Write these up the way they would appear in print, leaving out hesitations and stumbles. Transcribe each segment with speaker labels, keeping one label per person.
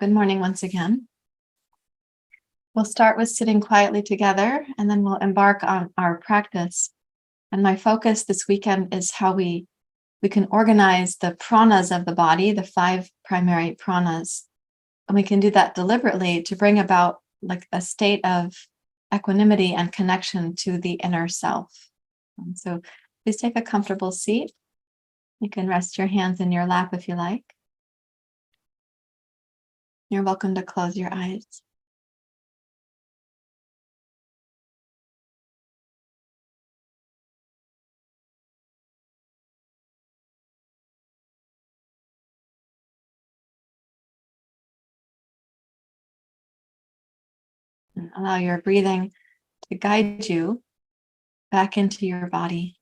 Speaker 1: good morning once again. We'll start with sitting quietly together, and then we'll embark on our practice. And my focus this weekend is how we can organize the pranas of the body, the 5 primary pranas. And we can do that deliberately to bring about like a state of equanimity and connection to the inner self. So please take a comfortable seat. You can rest your hands in your lap if you like. You're welcome to close your eyes. And allow your breathing to guide you back into your body.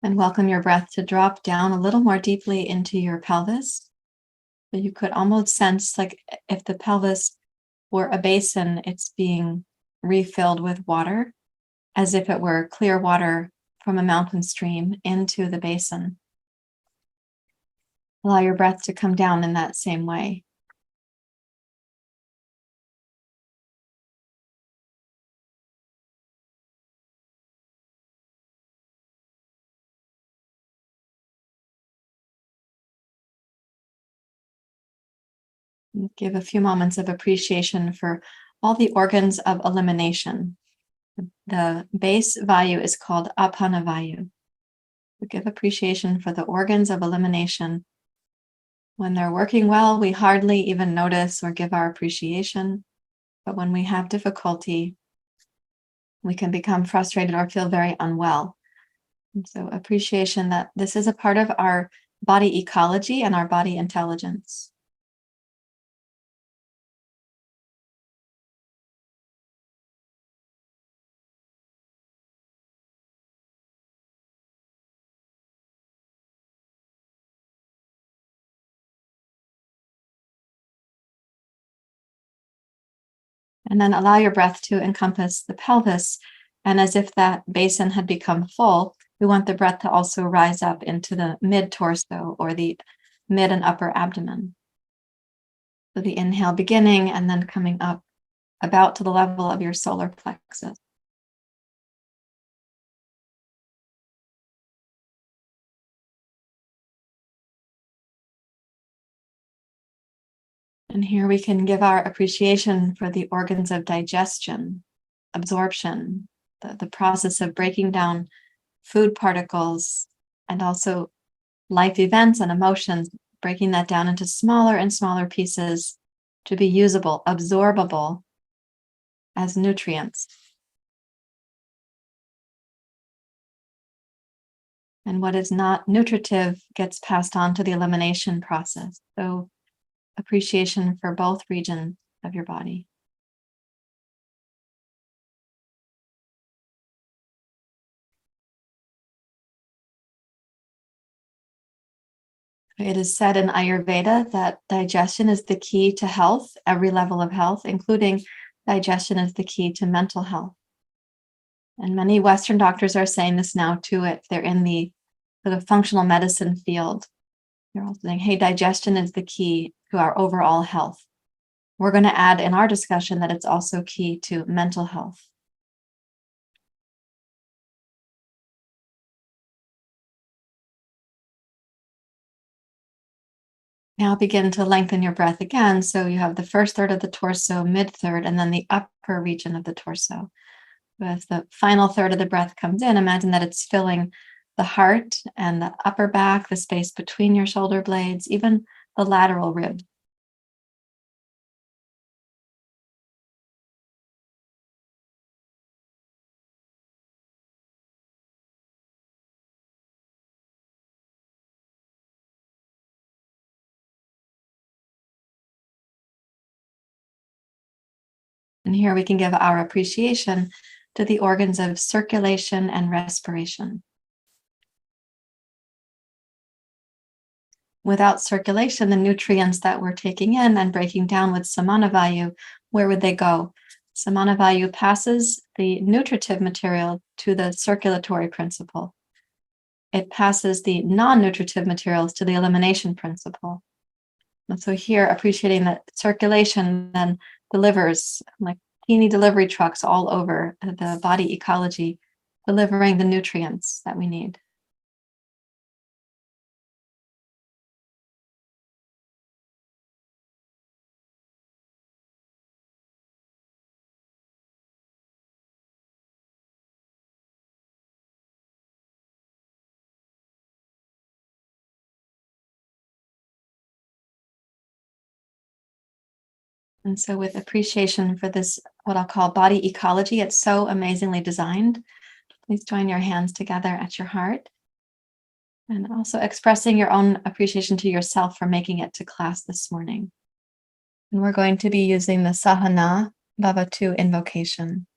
Speaker 1: And welcome your breath to drop down a little more deeply into your pelvis. So you could almost sense like if the pelvis were a basin, it's being refilled with water, as if it were clear water from a mountain stream into the basin. Allow your breath to come down in that same way. Give a few moments of appreciation for all the organs of elimination. The base vayu is called apana vayu. We give appreciation for the organs of elimination. When they're working well, we hardly even notice or give our appreciation. But when we have difficulty, we can become frustrated or feel very unwell. And so appreciation that this is a part of our body ecology and our body intelligence. And then allow your breath to encompass the pelvis. And as if that basin had become full, we want the breath to also rise up into the mid torso or the mid and upper abdomen. So the inhale beginning and then coming up about to the level of your solar plexus. And here we can give our appreciation for the organs of digestion, absorption, the process of breaking down food particles, and also life events and emotions, breaking that down into smaller and smaller pieces to be usable, absorbable as nutrients. And what is not nutritive gets passed on to the elimination process. So appreciation for both regions of your body. It is said in Ayurveda that digestion is the key to health, every level of health, including digestion is the key to mental health. And many Western doctors are saying this now too, if they're in the sort of functional medicine field. They're also saying, hey, digestion is the key to our overall health. We're going to add in our discussion that it's also key to mental health. Now begin to lengthen your breath again. So you have the first third of the torso, mid third, and then the upper region of the torso. As the final third of the breath comes in, imagine that it's filling the heart and the upper back, the space between your shoulder blades, even the lateral ribs. And here we can give our appreciation to the organs of circulation and respiration. Without circulation, the nutrients that we're taking in and breaking down with samana vayu, where would they go? Samana vayu passes the nutritive material to the circulatory principle. It passes the non-nutritive materials to the elimination principle. And so here, appreciating that circulation then delivers like teeny delivery trucks all over the body ecology, delivering the nutrients that we need. And so with appreciation for this, what I'll call body ecology, it's so amazingly designed. Please join your hands together at your heart. And also expressing your own appreciation to yourself for making it to class this morning. And we're going to be using the Sahana Bhavatu invocation.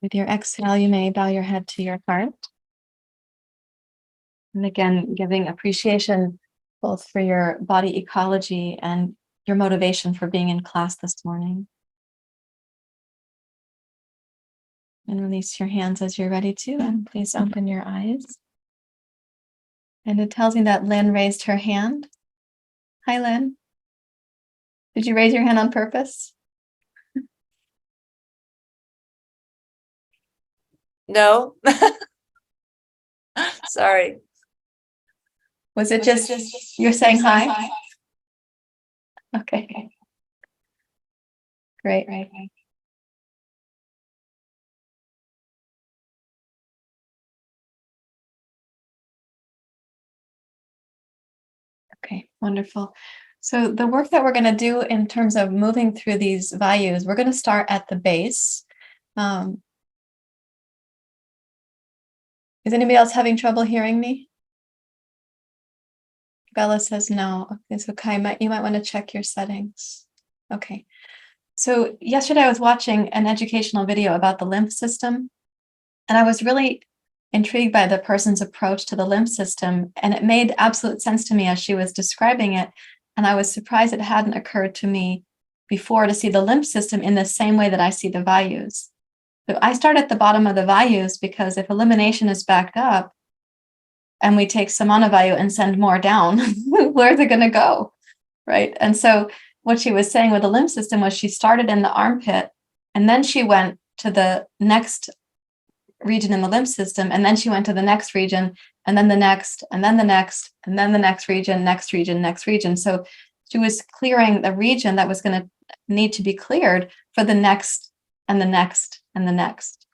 Speaker 1: With your exhale, you may bow your head to your heart. And again, giving appreciation both for your body ecology and your motivation for being in class this morning. And release your hands as you're ready to, and please open your eyes. And it tells me that Lynn raised her hand. Hi, Lynn. Did you raise your hand on purpose?
Speaker 2: No. Sorry.
Speaker 1: Was it just you're saying hi? Okay. Great. Okay, wonderful. So the work that we're going to do in terms of moving through these vayus, we're going to start at the base. Is anybody else having trouble hearing me? Bella says no. Okay, so Kai, you might want to check your settings. Okay. So yesterday I was watching an educational video about the lymph system, and I was really intrigued by the person's approach to the lymph system, and it made absolute sense to me as she was describing it. And I was surprised it hadn't occurred to me before to see the lymph system in the same way that I see the vayus. So I start at the bottom of the vayus because if elimination is backed up and we take samana vayu and send more down, where's it going to go? Right. And so what she was saying with the lymph system was she started in the armpit and then she went to the next region in the lymph system, and then she went to the next region, and then the next, and then the next, and then the next region, next region, next region. So she was clearing the region that was going to need to be cleared for the next, and the next, and the next.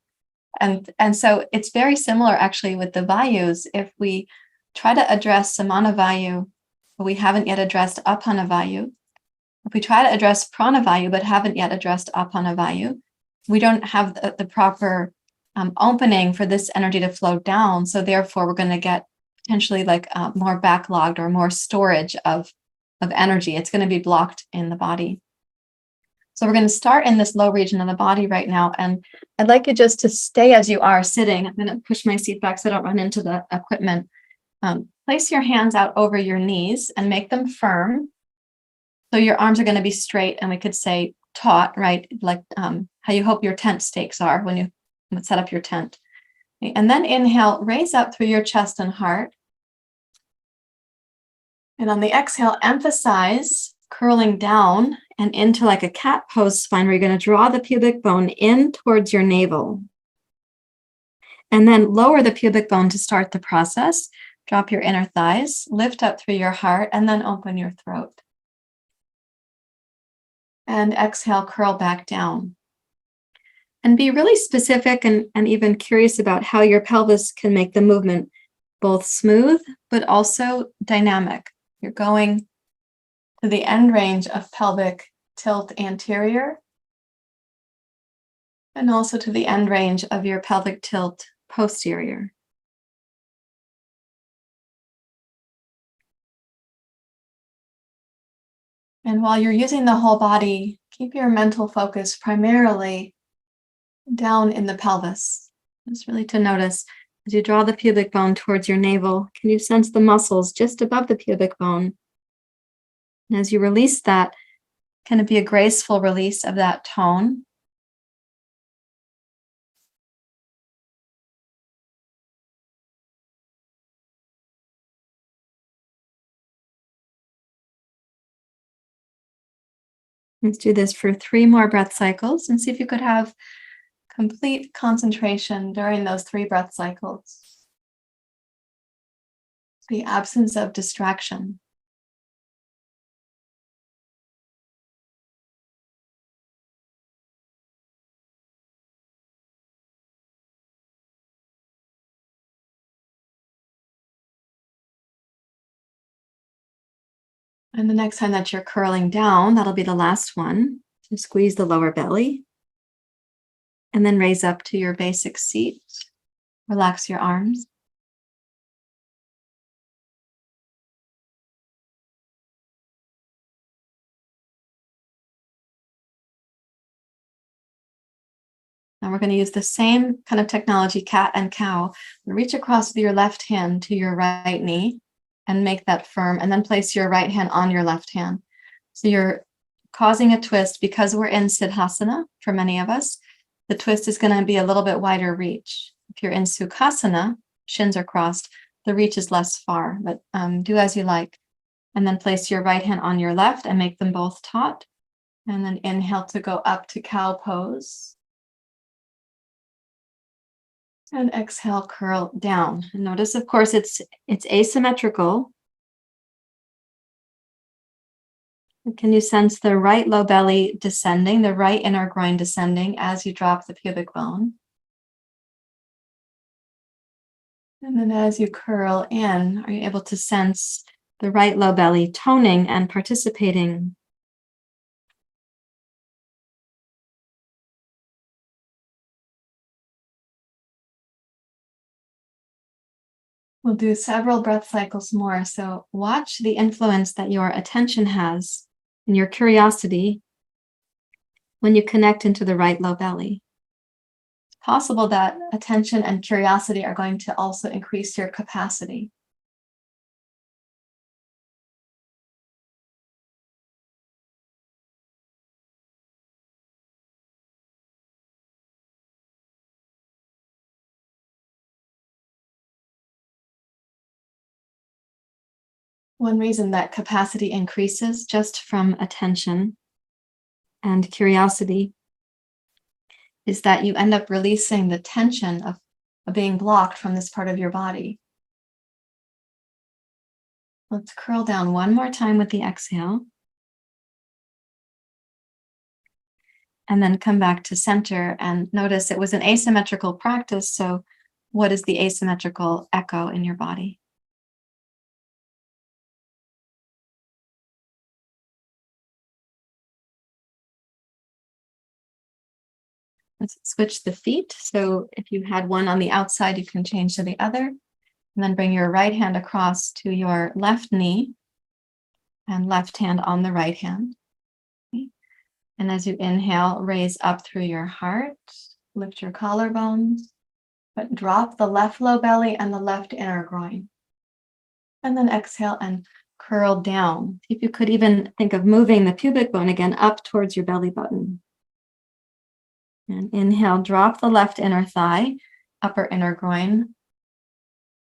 Speaker 1: And so it's very similar actually with the vayus. If we try to address samana vayu, but we haven't yet addressed apana vayu. If we try to address prana vayu, but haven't yet addressed apana vayu, we don't have the proper opening for this energy to flow down. So therefore, we're going to get potentially like more backlogged or more storage of energy. It's going to be blocked in the body. So we're going to start in this low region of the body right now. And I'd like you just to stay as you are sitting. I'm going to push my seat back so I don't run into the equipment. Place your hands out over your knees and make them firm. So your arms are going to be straight, and we could say taut, right? Like how you hope your tent stakes are when you set up your tent. Okay. And then inhale, raise up through your chest and heart. And on the exhale, emphasize curling down and into like a cat pose spine, where you're going to draw the pubic bone in towards your navel. And then lower the pubic bone to start the process. Drop your inner thighs, lift up through your heart, and then open your throat. And exhale, curl back down. And be really specific and even curious about how your pelvis can make the movement both smooth, but also dynamic. You're going to the end range of pelvic tilt anterior, and also to the end range of your pelvic tilt posterior. And while you're using the whole body, keep your mental focus primarily down in the pelvis. Just really to notice as you draw the pubic bone towards your navel, can you sense the muscles just above the pubic bone? And as you release that, can it be a graceful release of that tone? Let's do this for 3 more breath cycles and see if you could have complete concentration during those 3 breath cycles. The absence of distraction. And the next time that you're curling down, that'll be the last one. So squeeze the lower belly. And then raise up to your basic seat. Relax your arms. Now we're going to use the same kind of technology, cat and cow. Reach across with your left hand to your right knee and make that firm, and then place your right hand on your left hand. So you're causing a twist because we're in Siddhasana for many of us. The twist is going to be a little bit wider reach. If you're in Sukhasana, shins are crossed, the reach is less far, but do as you like. And then place your right hand on your left and make them both taut. And then inhale to go up to cow pose. And exhale, curl down. And notice, of course, it's asymmetrical. Can you sense the right low belly descending, the right inner groin descending as you drop the pubic bone? And then as you curl in, are you able to sense the right low belly toning and participating? We'll do several breath cycles more. So watch the influence that your attention has and your curiosity when you connect into the right low belly. It's possible that attention and curiosity are going to also increase your capacity. One reason that capacity increases just from attention and curiosity is that you end up releasing the tension of being blocked from this part of your body. Let's curl down one more time with the exhale. And then come back to center and notice it was an asymmetrical practice. So what is the asymmetrical echo in your body? Let's switch the feet. So if you had one on the outside, you can change to the other. And then bring your right hand across to your left knee and left hand on the right hand. Okay. And as you inhale, raise up through your heart, lift your collarbones, but drop the left low belly and the left inner groin. And then exhale and curl down. If you could even think of moving the pubic bone again up towards your belly button. And inhale, drop the left inner thigh, upper inner groin,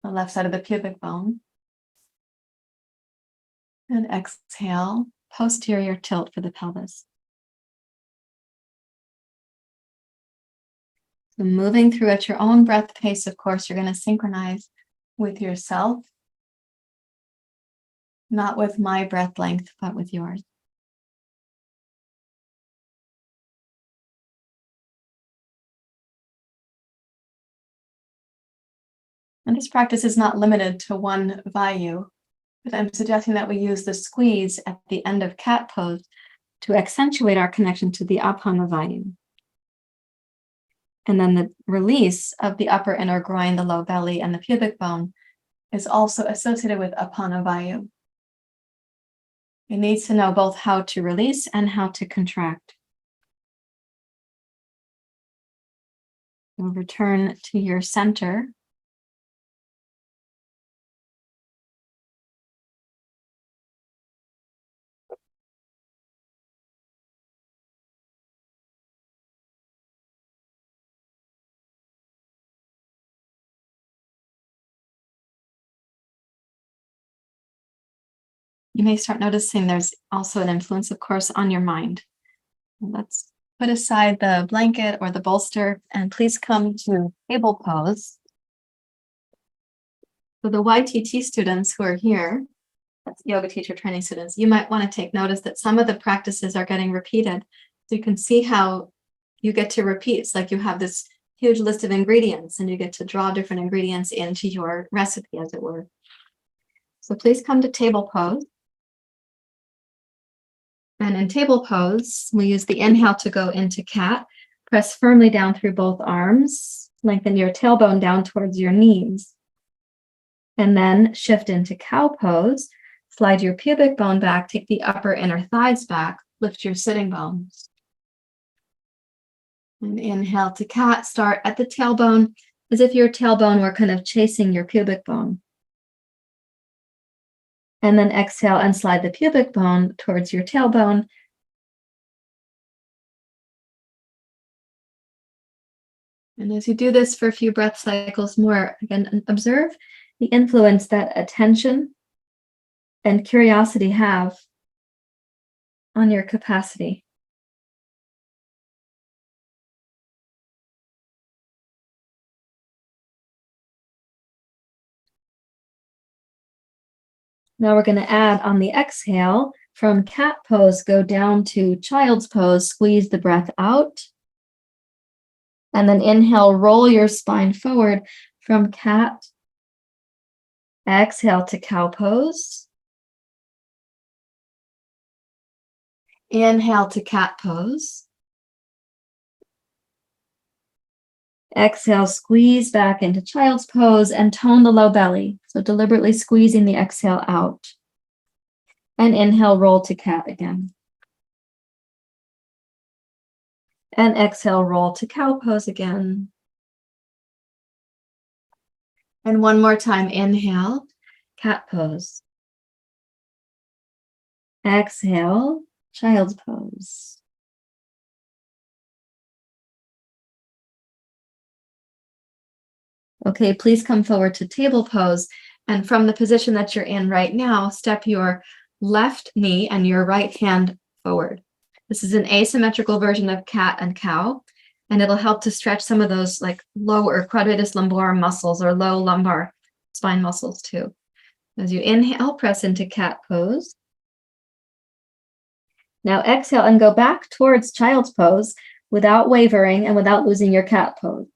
Speaker 1: the left side of the pubic bone. And exhale, posterior tilt for the pelvis. So moving through at your own breath pace, of course, you're going to synchronize with yourself, not with my breath length, but with yours. And this practice is not limited to one vayu, but I'm suggesting that we use the squeeze at the end of cat pose to accentuate our connection to the apana vayu. And then the release of the upper inner groin, the low belly, and the pubic bone is also associated with apana vayu. It needs to know both how to release and how to contract. We'll return to your center. You may start noticing there's also an influence, of course, on your mind. Let's put aside the blanket or the bolster and please come to table pose. So the YTT students who are here, that's yoga teacher training students, you might want to take notice that some of the practices are getting repeated. So you can see how you get to repeat. It's like you have this huge list of ingredients and you get to draw different ingredients into your recipe, as it were. So please come to table pose. And in table pose, we use the inhale to go into cat. Press firmly down through both arms. Lengthen your tailbone down towards your knees. And then shift into cow pose. Slide your pubic bone back. Take the upper inner thighs back. Lift your sitting bones. And inhale to cat. Start at the tailbone as if your tailbone were kind of chasing your pubic bone. And then exhale and slide the pubic bone towards your tailbone. And as you do this for a few breath cycles more, again, observe the influence that attention and curiosity have on your capacity. Now we're going to add on the exhale, from cat pose, go down to child's pose, squeeze the breath out. And then inhale, roll your spine forward from cat. Exhale to cow pose. Inhale to cat pose. Exhale, squeeze back into child's pose and tone the low belly. So deliberately squeezing the exhale out. And inhale, roll to cat again. And exhale, roll to cow pose again. And one more time, inhale, cat pose. Exhale, child's pose. Okay, please come forward to table pose. And from the position that you're in right now, step your left knee and your right hand forward. This is an asymmetrical version of cat and cow, and it'll help to stretch some of those like lower quadriceps lumborum muscles or low lumbar spine muscles too. As you inhale, press into cat pose. Now exhale and go back towards child's pose without wavering and without losing your cat pose.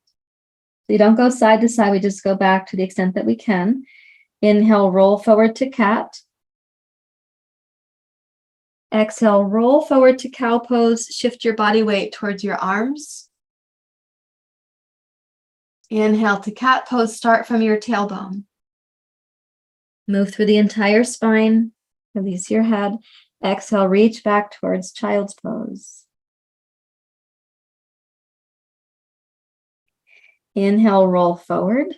Speaker 1: So you don't go side to side, we just go back to the extent that we can. Inhale, roll forward to cat. Exhale, roll forward to cow pose. Shift your body weight towards your arms. Inhale to cat pose. Start from your tailbone. Move through the entire spine. Release your head. Exhale, reach back towards child's pose. Inhale, roll forward.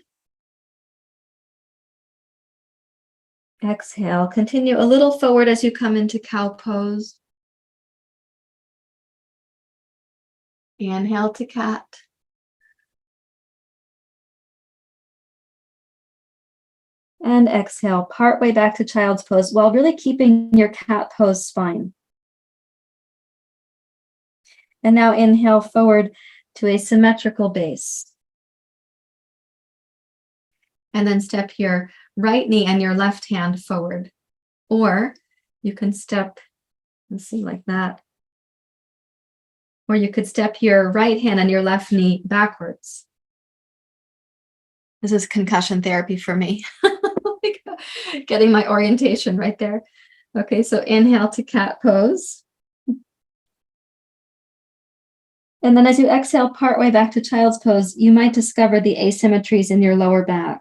Speaker 1: Exhale, continue a little forward as you come into cow pose. Inhale to cat. And exhale, part way back to child's pose while really keeping your cat pose spine. And now inhale forward to a symmetrical base. And then step your right knee and your left hand forward. Or you can step, let's see, like that. Or you could step your right hand and your left knee backwards. This is concussion therapy for me. Getting my orientation right there. Okay, so inhale to cat pose. And then as you exhale partway back to child's pose, you might discover the asymmetries in your lower back.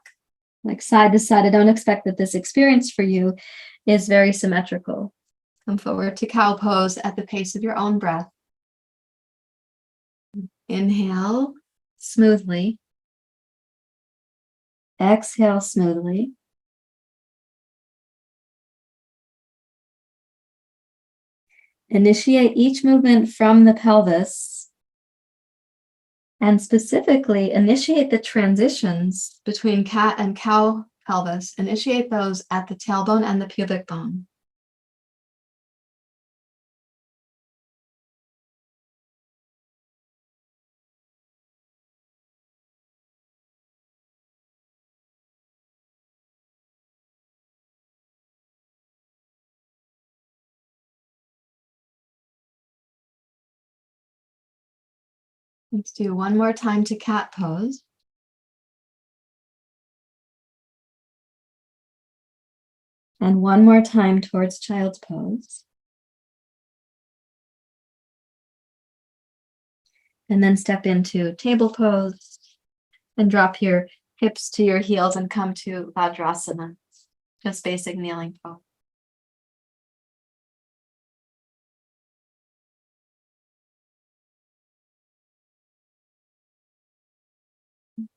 Speaker 1: Like side to side, I don't expect that this experience for you is very symmetrical. Come forward to cow pose at the pace of your own breath. Inhale smoothly. Exhale smoothly. Initiate each movement from the pelvis, and specifically initiate the transitions between cat and cow pelvis. Initiate those at the tailbone and the pubic bone. Let's do one more time to cat pose. And one more time towards child's pose. And then step into table pose and drop your hips to your heels and come to Vajrasana, just basic kneeling pose.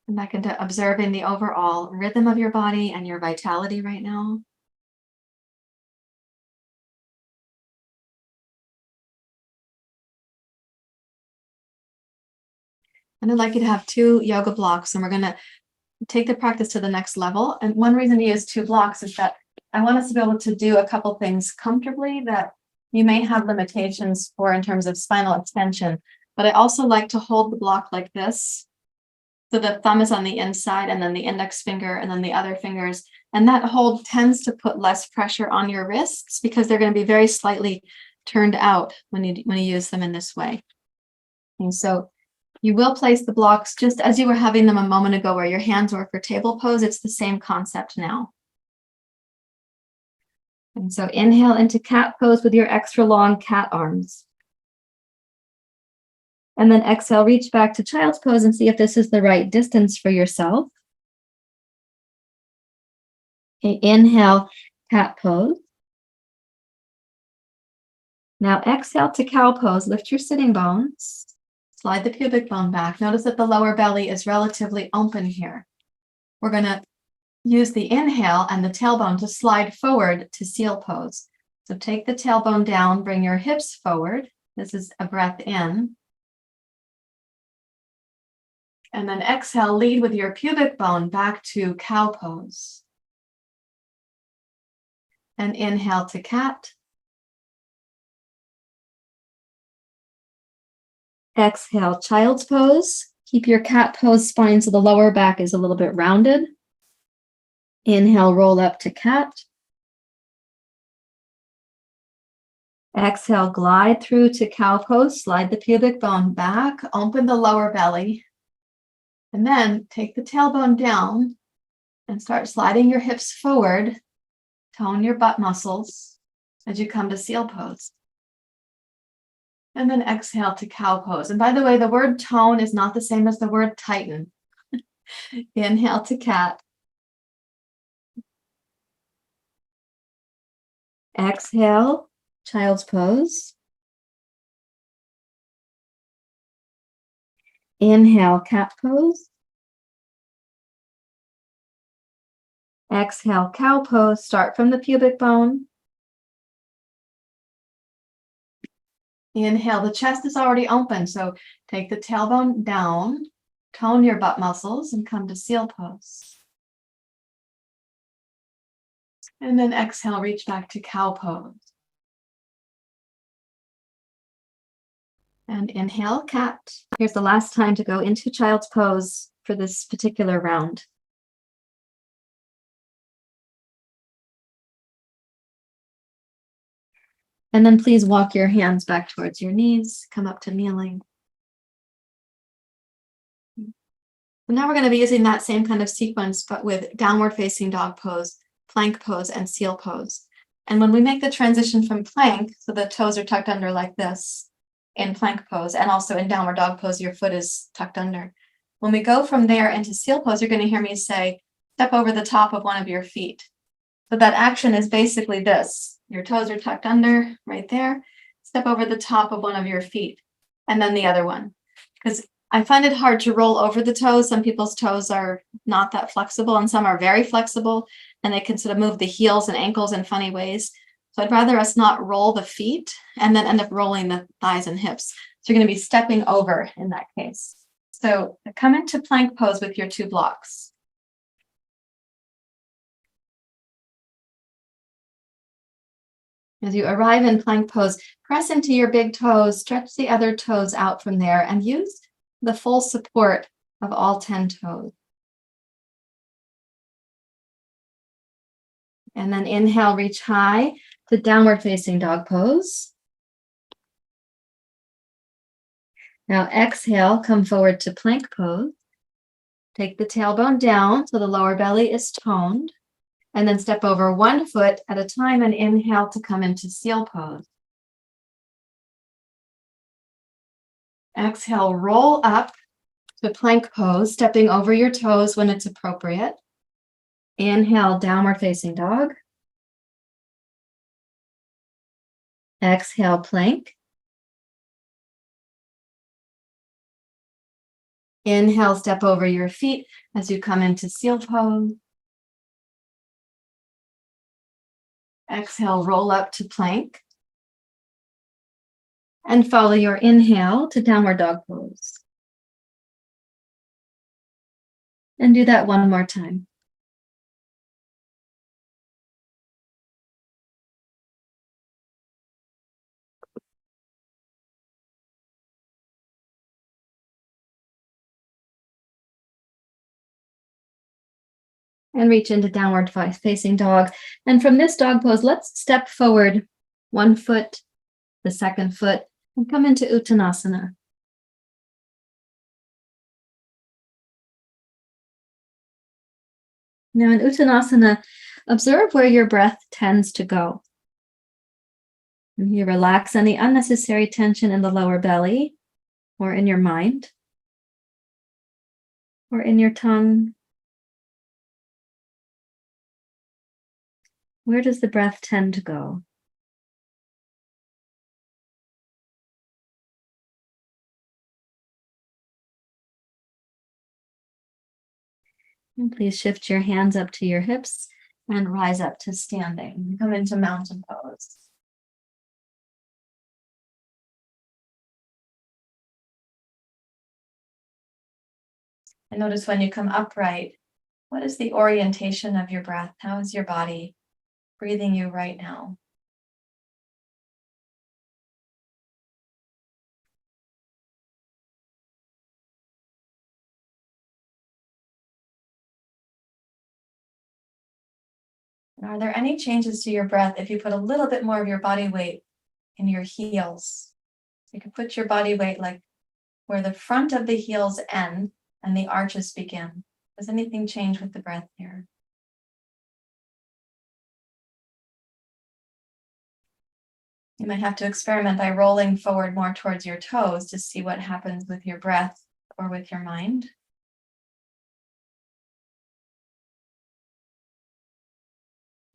Speaker 1: And back into observing the overall rhythm of your body and your vitality right now. And I'd like you to have 2 yoga blocks, and we're going to take the practice to the next level. And one reason to use 2 blocks is that I want us to be able to do a couple things comfortably that you may have limitations for in terms of spinal extension. But I also like to hold the block like this. So the thumb is on the inside, and then the index finger, and then the other fingers. And that hold tends to put less pressure on your wrists because they're going to be very slightly turned out when you use them in this way. And so you will place the blocks just as you were having them a moment ago where your hands were for table pose. It's the same concept now. And so inhale into cat pose with your extra long cat arms. And then exhale, reach back to child's pose and see if this is the right distance for yourself. Okay, inhale, cat pose. Now exhale to cow pose. Lift your sitting bones. Slide the pubic bone back. Notice that the lower belly is relatively open here. We're going to use the inhale and the tailbone to slide forward to seal pose. So take the tailbone down, bring your hips forward. This is a breath in. And then exhale, lead with your pubic bone back to cow pose. And inhale to cat. Exhale, child's pose. Keep your cat pose spine so the lower back is a little bit rounded. Inhale, roll up to cat. Exhale, glide through to cow pose. Slide the pubic bone back, open the lower belly. And then take the tailbone down and start sliding your hips forward. Tone your butt muscles as you come to seal pose. And then exhale to cow pose. And by the way, the word tone is not the same as the word tighten. Inhale to cat. Exhale, child's pose. Inhale, cat pose. Exhale, cow pose. Start from the pubic bone. Inhale, the chest is already open, so take the tailbone down, tone your butt muscles, and come to seal pose. And then exhale, reach back to cow pose. And inhale, cat. Here's the last time to go into child's pose for this particular round. And then please walk your hands back towards your knees, come up to kneeling. So now we're going to be using that same kind of sequence, but with downward facing dog pose, plank pose, and seal pose. And when we make the transition from plank, so the toes are tucked under like this in plank pose, and also in downward dog pose, your foot is tucked under. When we go from there into seal pose, you're going to hear me say, step over the top of one of your feet. So that action is basically this. Your toes are tucked under right there. Step over the top of one of your feet, and then the other one. Because I find it hard to roll over the toes. Some people's toes are not that flexible, and some are very flexible, and they can sort of move the heels and ankles in funny ways. So I'd rather us not roll the feet and then end up rolling the thighs and hips. So you're going to be stepping over in that case. So come into plank pose with your 2 blocks. As you arrive in plank pose, press into your big toes, stretch the other toes out from there, and use the full support of all 10 toes. And then inhale, reach high to downward facing dog pose. Now exhale, come forward to plank pose. Take the tailbone down so the lower belly is toned. And then step over one foot at a time and inhale to come into seal pose. Exhale, roll up to plank pose, stepping over your toes when it's appropriate. Inhale, downward facing dog. Exhale, plank. Inhale, step over your feet as you come into seal pose. Exhale, roll up to plank. And follow your inhale to downward dog pose. And do that one more time. And reach into downward facing dog. And from this dog pose, let's step forward 1 foot, the second foot, and come into Uttanasana. Now in Uttanasana, observe where your breath tends to go. And you relax any unnecessary tension in the lower belly, or in your mind, or in your tongue. Where does the breath tend to go? And please shift your hands up to your hips and rise up to standing. Come into mountain pose. And notice when you come upright, what is the orientation of your breath? How is your body breathing you right now? And are there any changes to your breath if you put a little bit more of your body weight in your heels? You can put your body weight like where the front of the heels end and the arches begin. Does anything change with the breath here? You might have to experiment by rolling forward more towards your toes to see what happens with your breath or with your mind.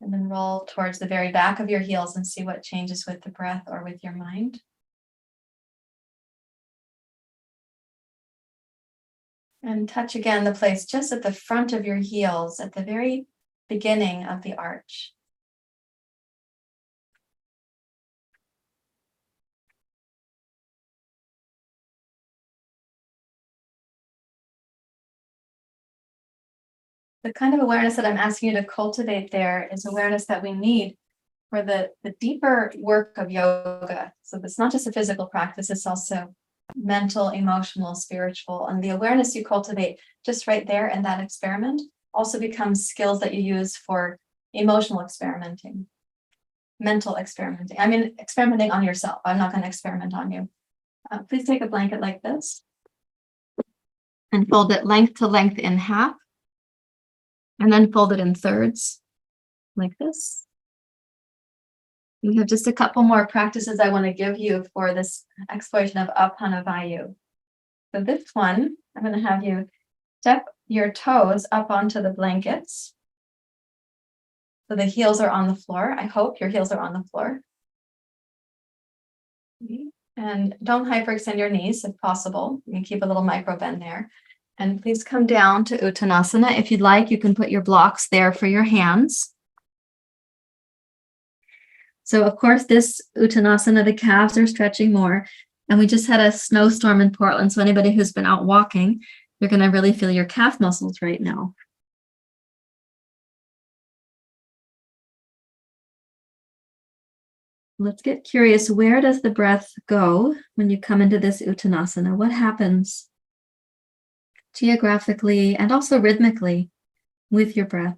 Speaker 1: And then roll towards the very back of your heels and see what changes with the breath or with your mind. And touch again the place just at the front of your heels, at the very beginning of the arch. The kind of awareness that I'm asking you to cultivate there is awareness that we need for the deeper work of yoga. So it's not just a physical practice, it's also mental, emotional, spiritual. And the awareness you cultivate just right there in that experiment also becomes skills that you use for emotional experimenting, mental experimenting. I mean, experimenting on yourself. I'm not going to experiment on you. Please take a blanket like this and fold it length to length in half. And then fold it in thirds, like this. We have just a couple more practices I want to give you for this exploration of apana vayu. So this one, I'm going to have you step your toes up onto the blankets. So the heels are on the floor. I hope your heels are on the floor. And don't hyperextend your knees if possible. You can keep a little micro bend there. And please come down to Uttanasana. If you'd like, you can put your blocks there for your hands. So of course, this Uttanasana, the calves are stretching more. And we just had a snowstorm in Portland. So anybody who's been out walking, you're going to really feel your calf muscles right now. Let's get curious. Where does the breath go when you come into this Uttanasana? What happens geographically and also rhythmically with your breath?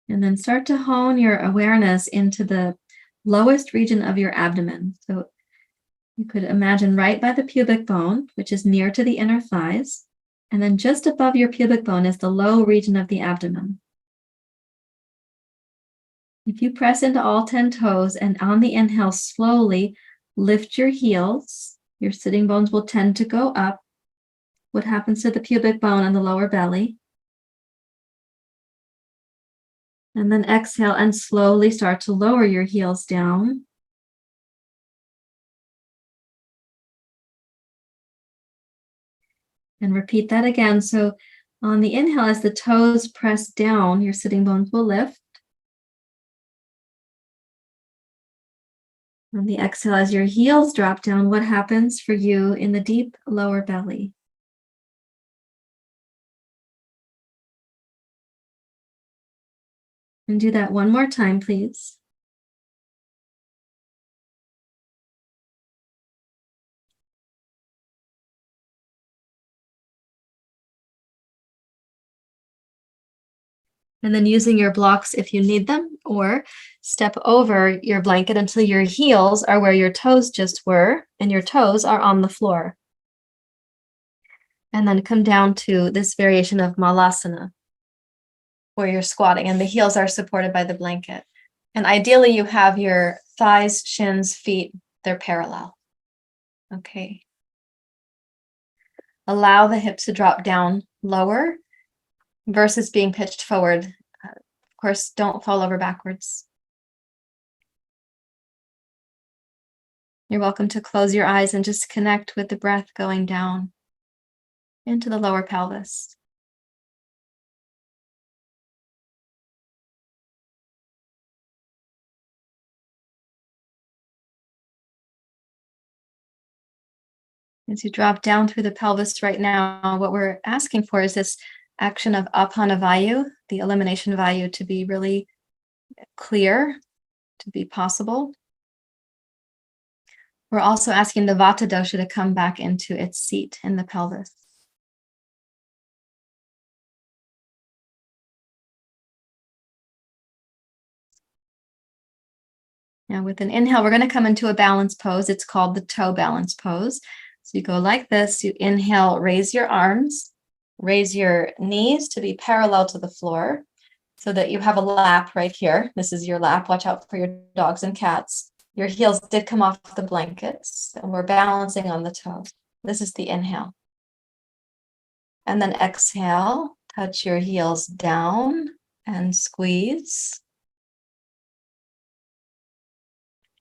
Speaker 1: And then start to hone your awareness into the lowest region of your abdomen. So you could imagine right by the pubic bone, which is near to the inner thighs. And then just above your pubic bone is the low region of the abdomen. If you press into all 10 toes and on the inhale, slowly lift your heels, your sitting bones will tend to go up. what happens to the pubic bone and the lower belly. And then exhale and slowly start to lower your heels down. And repeat that again. So on the inhale, as the toes press down, your sitting bones will lift. On the exhale, as your heels drop down, what happens for you in the deep lower belly? And do that one more time, please. And then using your blocks if you need them, or step over your blanket until your heels are where your toes just were, and your toes are on the floor. And then come down to this variation of malasana, where you're squatting and the heels are supported by the blanket. And ideally you have your thighs, shins, feet, they're parallel. Okay. Allow the hips to drop down lower versus being pitched forward. Of course, don't fall over backwards. You're welcome to close your eyes and just connect with the breath going down into the lower pelvis. As you drop down through the pelvis right now, what we're asking for is this action of apana vayu, the elimination vayu, to be really clear, to be possible. We're also asking the vata dosha to come back into its seat in the pelvis. Now with an inhale, we're going to come into a balance pose. It's called the toe balance pose. So you go like this, you inhale, raise your arms, raise your knees to be parallel to the floor so that you have a lap right here. This is your lap. Watch out for your dogs and cats. Your heels did come off the blankets and we're balancing on the toes. This is the inhale. And then exhale, touch your heels down and squeeze.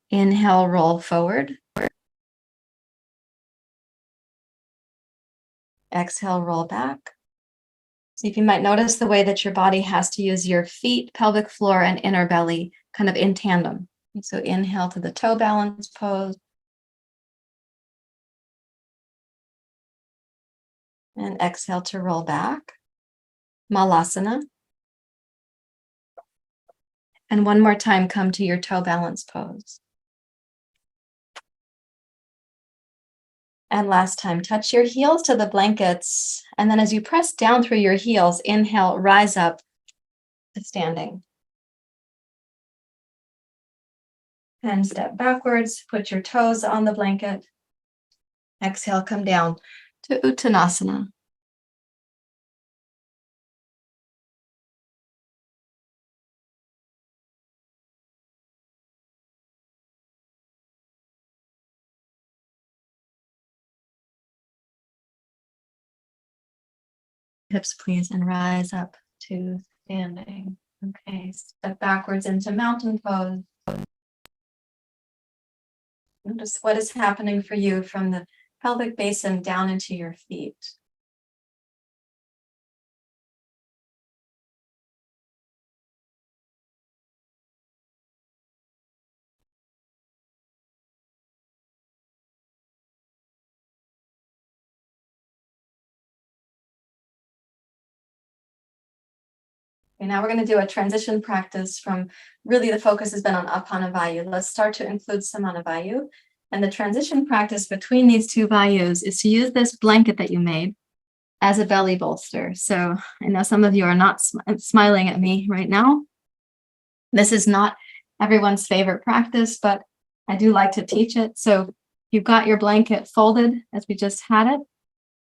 Speaker 1: Inhale, roll forward. Exhale, roll back. So if you might notice the way that your body has to use your feet, pelvic floor, and inner belly kind of in tandem. So inhale to the toe balance pose. And exhale to roll back. Malasana. And one more time, come to your toe balance pose. And last time, touch your heels to the blankets. And then as you press down through your heels, inhale, rise up to standing. And step backwards, put your toes on the blanket. Exhale, come down to Uttanasana. Hips, please, and rise up to standing. Okay, step backwards into mountain pose. Notice what is happening for you from the pelvic basin down into your feet. Okay, now we're going to do a transition practice from really the focus has been on apana vayu. Let's start to include samana vayu. And the transition practice between these two vayus is to use this blanket that you made as a belly bolster. So I know some of you are not smiling at me right now. This is not everyone's favorite practice, but I do like to teach it. So you've got your blanket folded as we just had it.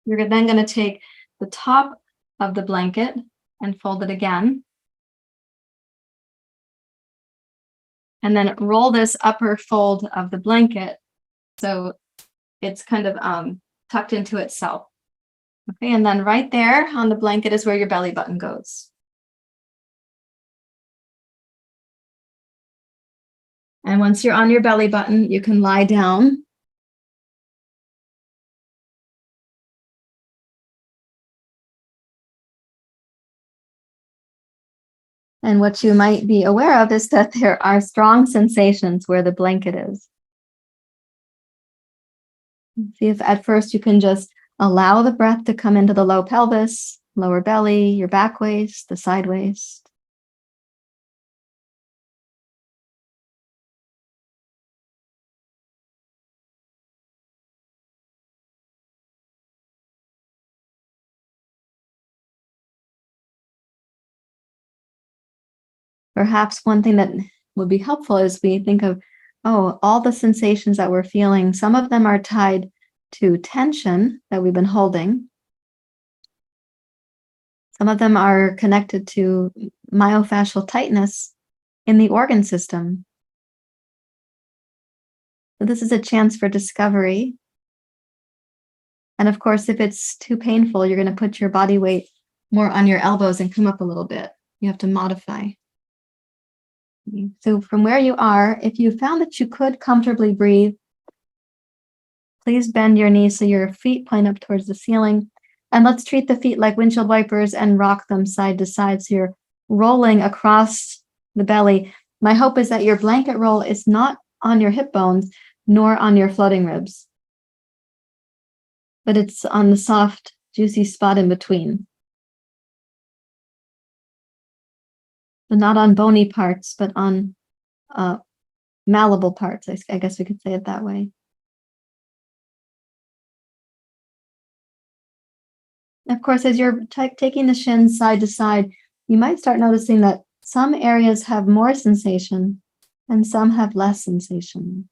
Speaker 1: You're then going to take the top of the blanket and fold it again. And then roll this upper fold of the blanket so it's kind of tucked into itself. Okay, and then right there on the blanket is where your belly button goes. And once you're on your belly button, you can lie down. And what you might be aware of is that there are strong sensations where the blanket is. See if at first you can just allow the breath to come into the low pelvis, lower belly, your back waist, the side waist. Perhaps one thing that would be helpful is we think of, oh, all the sensations that we're feeling, some of them are tied to tension that we've been holding. Some of them are connected to myofascial tightness in the organ system. So this is a chance for discovery. And of course, if it's too painful, you're going to put your body weight more on your elbows and come up a little bit. You have to modify. So from where you are, if you found that you could comfortably breathe, please bend your knees so your feet point up towards the ceiling. And let's treat the feet like windshield wipers and rock them side to side so you're rolling across the belly. My hope is that your blanket roll is not on your hip bones nor on your floating ribs, but it's on the soft, juicy spot in between. So not on bony parts, but on malleable parts. I guess we could say it that way. Of course, as you're taking the shins side to side, you might start noticing that some areas have more sensation and some have less sensation.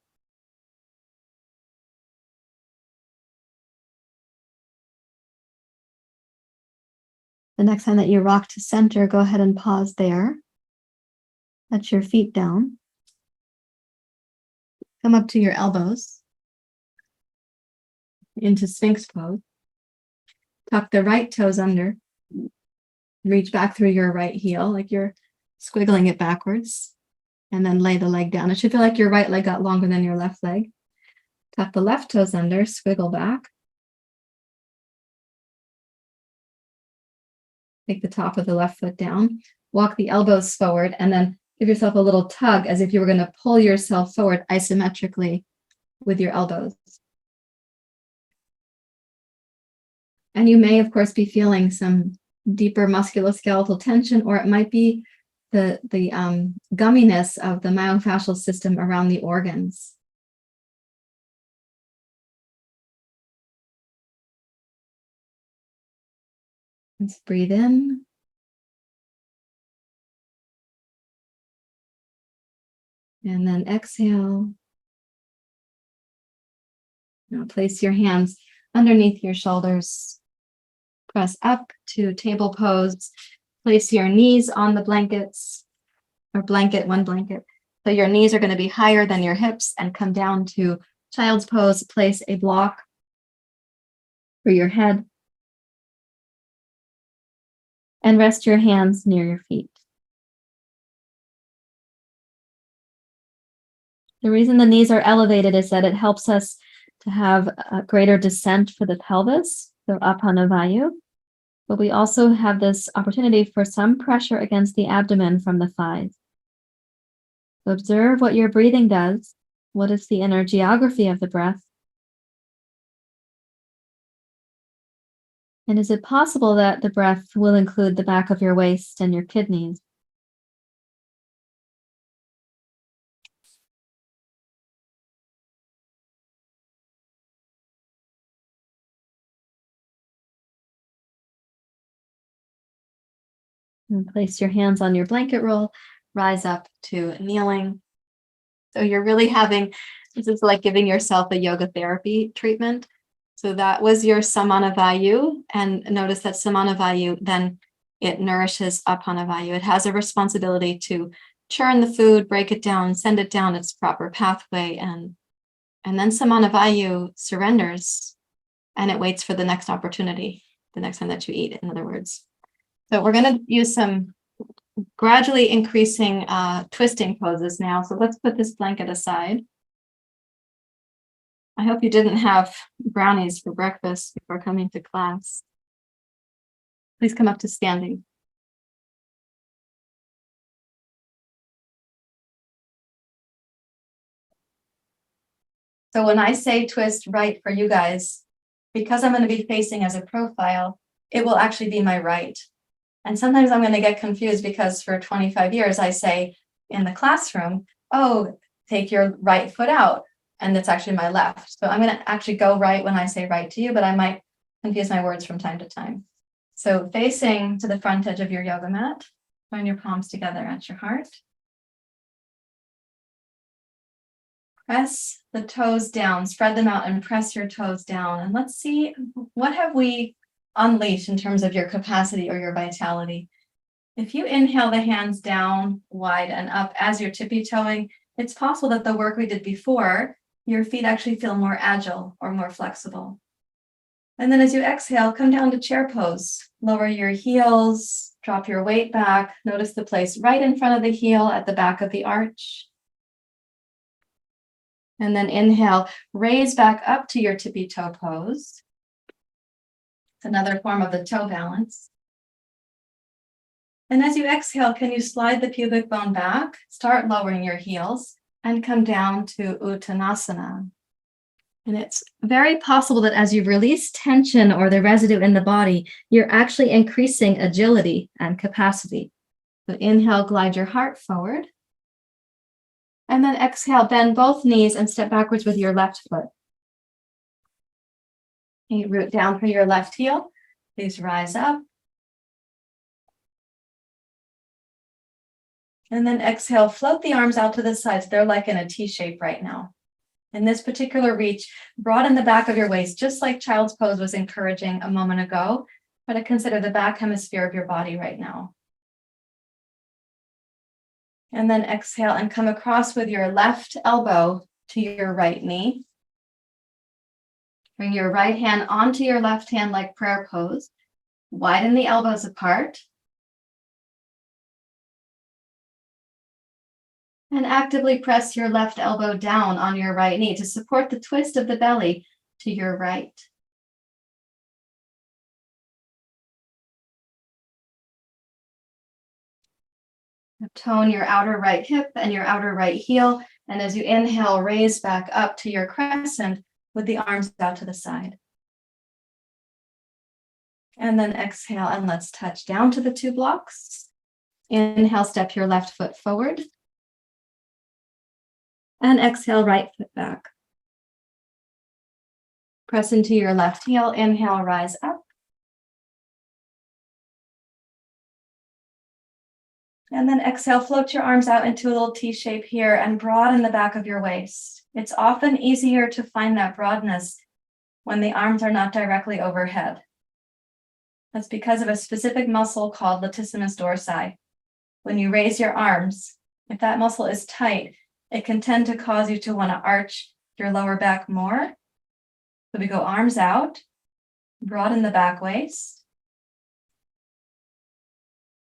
Speaker 1: The next time that you rock to center, go ahead and pause there. Let your feet down. Come up to your elbows into Sphinx pose. Tuck the right toes under. Reach back through your right heel like you're squiggling it backwards. And then lay the leg down. It should feel like your right leg got longer than your left leg. Tuck the left toes under, squiggle back. Take the top of the left foot down. Walk the elbows forward and then give yourself a little tug as if you were going to pull yourself forward isometrically with your elbows. And you may, of course, be feeling some deeper musculoskeletal tension, or it might be the gumminess of the myofascial system around the organs. Let's breathe in. And then exhale. Now place your hands underneath your shoulders. Press up to table pose. Place your knees on the blankets, or one blanket. So your knees are going to be higher than your hips and come down to child's pose. Place a block for your head. And rest your hands near your feet. The reason the knees are elevated is that it helps us to have a greater descent for the pelvis, so apana vayu. But we also have this opportunity for some pressure against the abdomen from the thighs. So observe what your breathing does. What is the inner geography of the breath? And is it possible that the breath will include the back of your waist and your kidneys? And place your hands on your blanket roll, rise up to kneeling. So you're really this is like giving yourself a yoga therapy treatment. So that was your samana vayu. And notice that samana vayu, then it nourishes apana vayu. It has a responsibility to churn the food, break it down, send it down its proper pathway. And then samana vayu surrenders and it waits for the next opportunity. the next time that you eat, in other words. So we're going to use some gradually increasing twisting poses now. So let's put this blanket aside. I hope you didn't have brownies for breakfast before coming to class. Please come up to standing. So when I say twist right for you guys, because I'm going to be facing as a profile, it will actually be my right. And sometimes I'm going to get confused because for 25 years, I say in the classroom, oh, take your right foot out. And it's actually my left. So I'm going to actually go right when I say right to you, but I might confuse my words from time to time. So facing to the front edge of your yoga mat, join your palms together at your heart. Press the toes down, spread them out and press your toes down. And let's see, what have we unleashed in terms of your capacity or your vitality? If you inhale the hands down, wide and up as you're tippy-toeing, it's possible that the work we did before, your feet actually feel more agile or more flexible. And then as you exhale, come down to chair pose. Lower your heels, drop your weight back. Notice the place right in front of the heel at the back of the arch. And then inhale, raise back up to your tippy toe pose. It's another form of the toe balance. And as you exhale, can you slide the pubic bone back, start lowering your heels, and come down to Uttanasana. And it's very possible that as you release tension or the residue in the body, you're actually increasing agility and capacity. So inhale, glide your heart forward. And then exhale, bend both knees and step backwards with your left foot. Okay, root down for your left heel. Please rise up. And then exhale, float the arms out to the sides. They're like in a T shape right now. In this particular reach, broaden the back of your waist, just like child's pose was encouraging a moment ago. Try to consider the back hemisphere of your body right now. And then exhale and come across with your left elbow to your right knee. Bring your right hand onto your left hand like prayer pose. Widen the elbows apart. And actively press your left elbow down on your right knee to support the twist of the belly to your right. Tone your outer right hip and your outer right heel. And as you inhale, raise back up to your crescent with the arms out to the side. And then exhale and let's touch down to the two blocks. Inhale, step your left foot forward. And exhale, right foot back. Press into your left heel. Inhale, rise up. And then exhale, float your arms out into a little T shape here and broaden the back of your waist. It's often easier to find that broadness when the arms are not directly overhead. That's because of a specific muscle called latissimus dorsi. When you raise your arms, if that muscle is tight, it can tend to cause you to want to arch your lower back more. So we go arms out, broaden the back waist.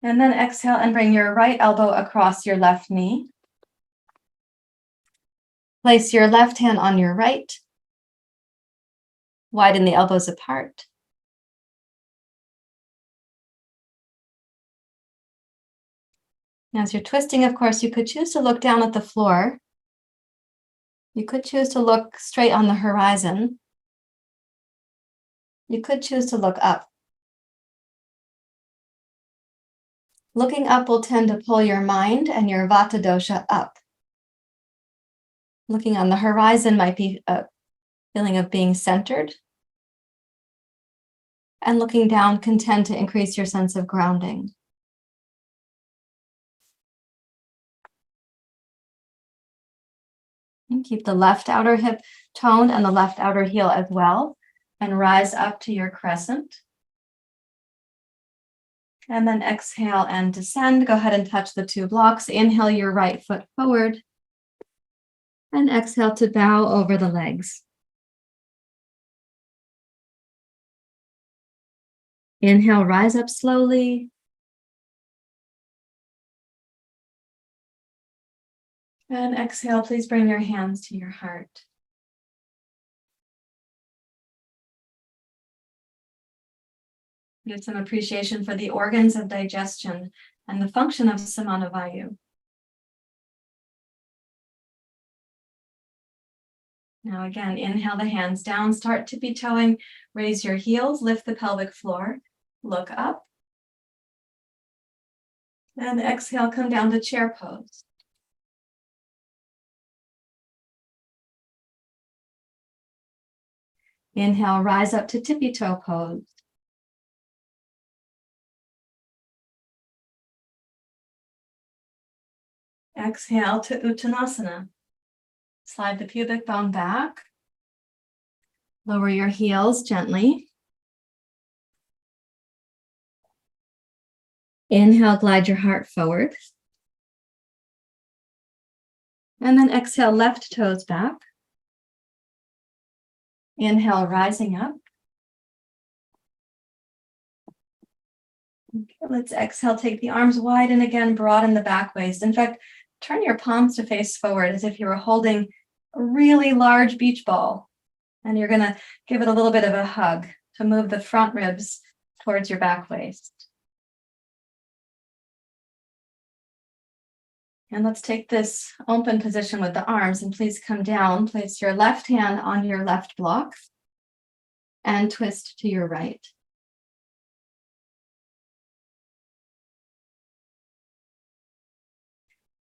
Speaker 1: And then exhale and bring your right elbow across your left knee. Place your left hand on your right. Widen the elbows apart. As you're twisting, of course, you could choose to look down at the floor. You could choose to look straight on the horizon. You could choose to look up. Looking up will tend to pull your mind and your vata dosha up. Looking on the horizon might be a feeling of being centered. And looking down can tend to increase your sense of grounding. And keep the left outer hip toned and the left outer heel as well. And rise up to your crescent. And then exhale and descend. Go ahead and touch the two blocks. Inhale your right foot forward. And exhale to bow over the legs. Inhale, rise up slowly. And exhale, please bring your hands to your heart. Get some appreciation for the organs of digestion and the function of samana vayu. Now again, inhale the hands down, start tippy-toeing, raise your heels, lift the pelvic floor, look up. And exhale, come down to chair pose. Inhale, rise up to tippy-toe pose. Exhale to uttanasana. Slide the pubic bone back. Lower your heels gently. Inhale, glide your heart forward. And then exhale, left toes back. Inhale, rising up. Okay, let's exhale, take the arms wide and again, broaden the back waist. In fact, turn your palms to face forward as if you were holding a really large beach ball. And you're gonna give it a little bit of a hug to move the front ribs towards your back waist. And let's take this open position with the arms, and please come down, place your left hand on your left block and twist to your right.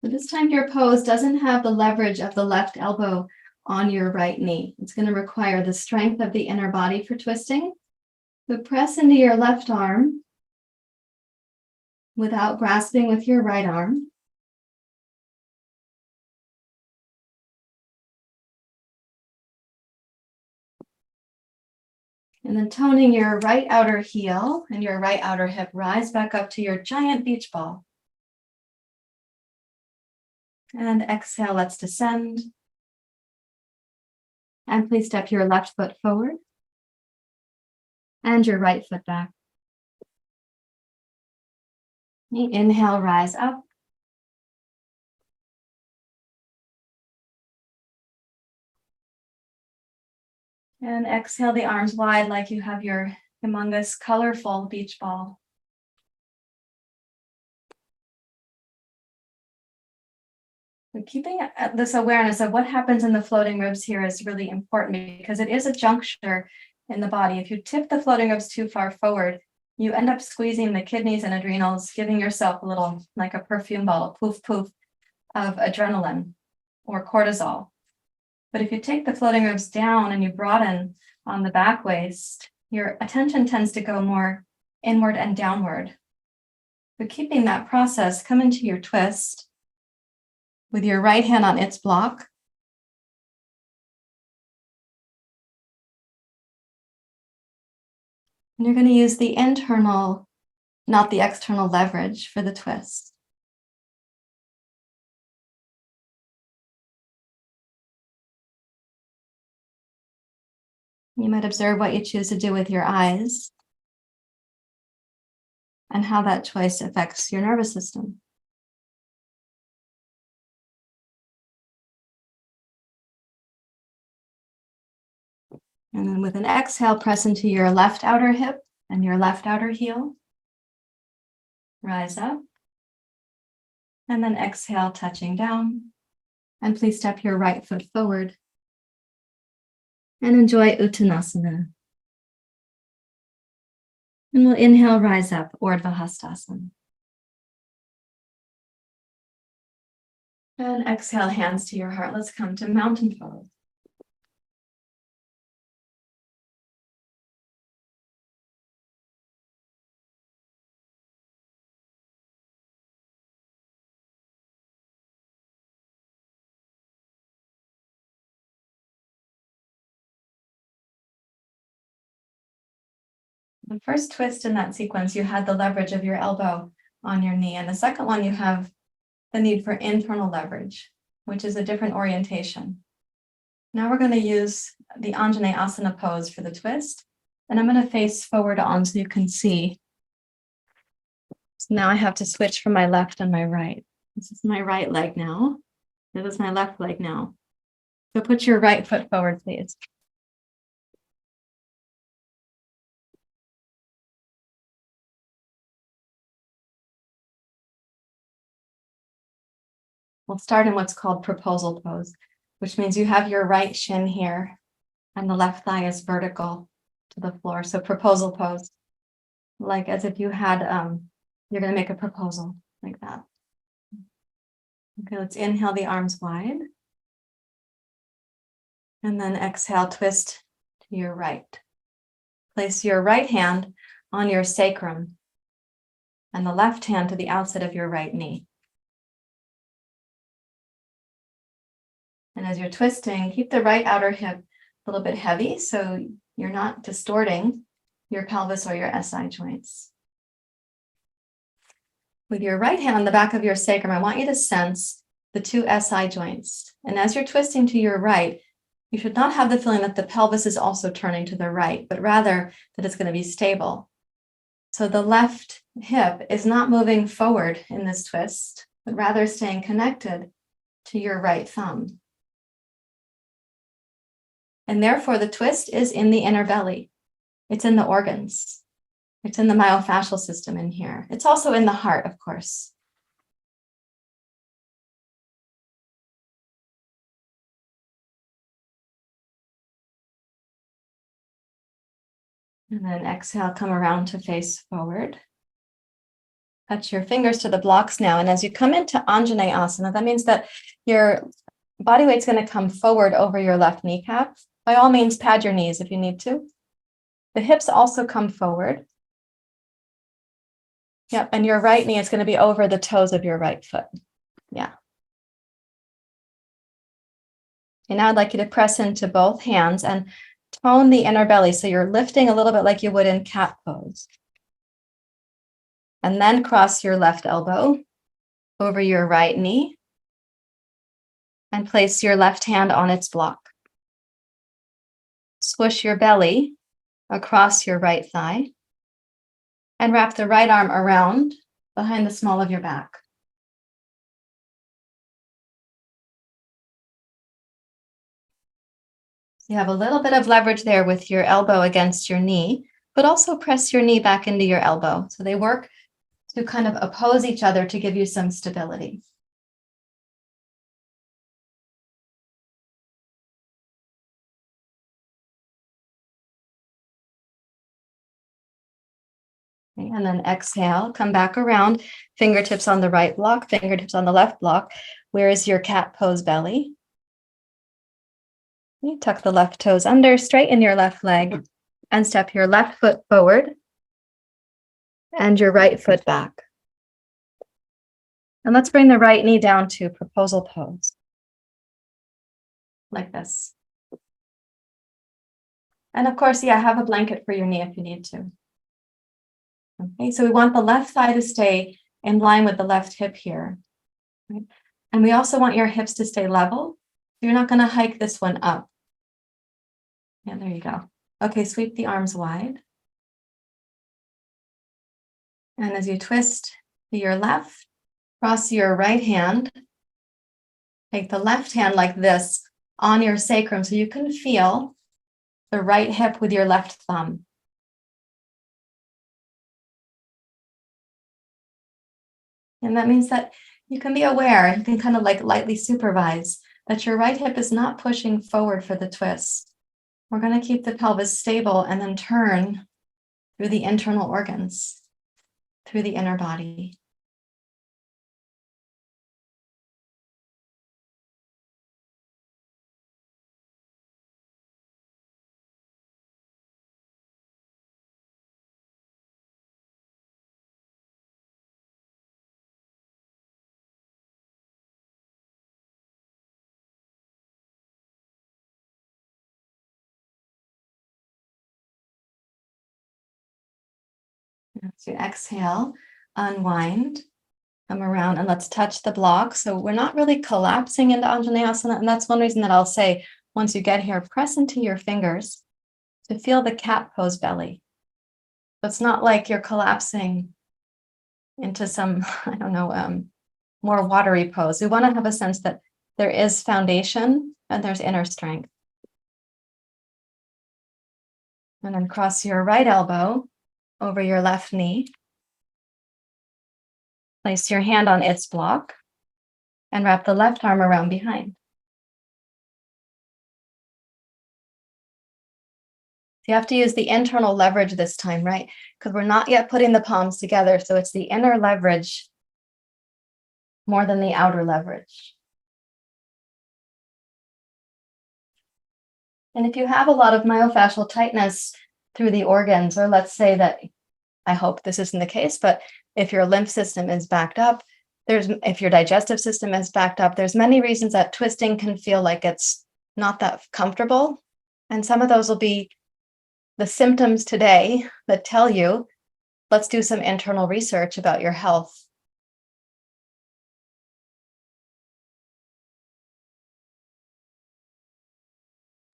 Speaker 1: So this time your pose doesn't have the leverage of the left elbow on your right knee. It's going to require the strength of the inner body for twisting. So press into your left arm without grasping with your right arm. And then toning your right outer heel and your right outer hip, rise back up to your giant beach ball. And exhale, let's descend. And please step your left foot forward and your right foot back. Inhale, rise up. And exhale the arms wide like you have your humongous, colorful beach ball. So keeping this awareness of what happens in the floating ribs here is really important because it is a juncture in the body. If you tip the floating ribs too far forward, you end up squeezing the kidneys and adrenals, giving yourself a little, like a perfume ball, poof, poof, of adrenaline or cortisol. But if you take the floating ribs down and you broaden on the back waist, your attention tends to go more inward and downward. So keeping that process, come into your twist with your right hand on its block. And you're going to use the internal, not the external leverage for the twist. You might observe what you choose to do with your eyes and how that choice affects your nervous system. And then with an exhale, press into your left outer hip and your left outer heel. Rise up. And then exhale, touching down. And please step your right foot forward. And enjoy Uttanasana. And we'll inhale, rise up, Urdhva Hastasana. And exhale, hands to your heart. Let's come to mountain pose. The first twist in that sequence, you had the leverage of your elbow on your knee. And the second one, you have the need for internal leverage, which is a different orientation. Now we're going to use the Anjaneyasana pose for the twist. And I'm going to face forward on so you can see. So now I have to switch from my left and my right. This is my right leg now. This is my left leg now. So put your right foot forward, please. We'll start in what's called proposal pose, which means you have your right shin here and the left thigh is vertical to the floor. So proposal pose, like as if you had, you're going to make a proposal like that. Okay, let's inhale the arms wide. And then exhale, twist to your right. Place your right hand on your sacrum and the left hand to the outside of your right knee. And as you're twisting, keep the right outer hip a little bit heavy so you're not distorting your pelvis or your SI joints. With your right hand on the back of your sacrum, I want you to sense the two SI joints. And as you're twisting to your right, you should not have the feeling that the pelvis is also turning to the right, but rather that it's going to be stable. So the left hip is not moving forward in this twist, but rather staying connected to your right thumb. And therefore, the twist is in the inner belly. It's in the organs. It's in the myofascial system in here. It's also in the heart, of course. And then exhale, come around to face forward. Touch your fingers to the blocks now. And as you come into Anjaneyasana, that means that your body weight's going to come forward over your left kneecap. By all means, pad your knees if you need to. The hips also come forward. Yep, and your right knee is going to be over the toes of your right foot. Yeah. And now I'd like you to press into both hands and tone the inner belly. So you're lifting a little bit like you would in cat pose. And then cross your left elbow over your right knee and place your left hand on its block. Swoosh your belly across your right thigh and wrap the right arm around behind the small of your back. So you have a little bit of leverage there with your elbow against your knee, but also press your knee back into your elbow. So they work to kind of oppose each other to give you some stability. Okay, and then exhale, come back around, fingertips on the right block, fingertips on the left block. Where is your cat pose belly? You tuck the left toes under, straighten your left leg, and step your left foot forward and your right foot back. And let's bring the right knee down to proposal pose. Like this. And of course, yeah, have a blanket for your knee if you need to. Okay, so we want the left thigh to stay in line with the left hip here. Right? And we also want your hips to stay level. So you're not going to hike this one up. Yeah, there you go. Okay, sweep the arms wide. And as you twist to your left, cross your right hand. Take the left hand like this on your sacrum so you can feel the right hip with your left thumb. And that means that you can be aware, you can kind of like lightly supervise that your right hip is not pushing forward for the twist. We're going to keep the pelvis stable and then turn through the internal organs, through the inner body. As you exhale, unwind, come around, and let's touch the block. So we're not really collapsing into Anjaneyasana, and that's one reason that I'll say, once you get here, press into your fingers to feel the cat pose belly. So it's not like you're collapsing into some, I don't know, more watery pose. We want to have a sense that there is foundation and there's inner strength. And then cross your right elbow over your left knee. Place your hand on its block and wrap the left arm around behind. So you have to use the internal leverage this time, right? Because we're not yet putting the palms together. So it's the inner leverage more than the outer leverage. And if you have a lot of myofascial tightness through the organs, or let's say that, I hope this isn't the case, but if your lymph system is backed up, if your digestive system is backed up, there's many reasons that twisting can feel like it's not that comfortable. And some of those will be the symptoms today that tell you, let's do some internal research about your health.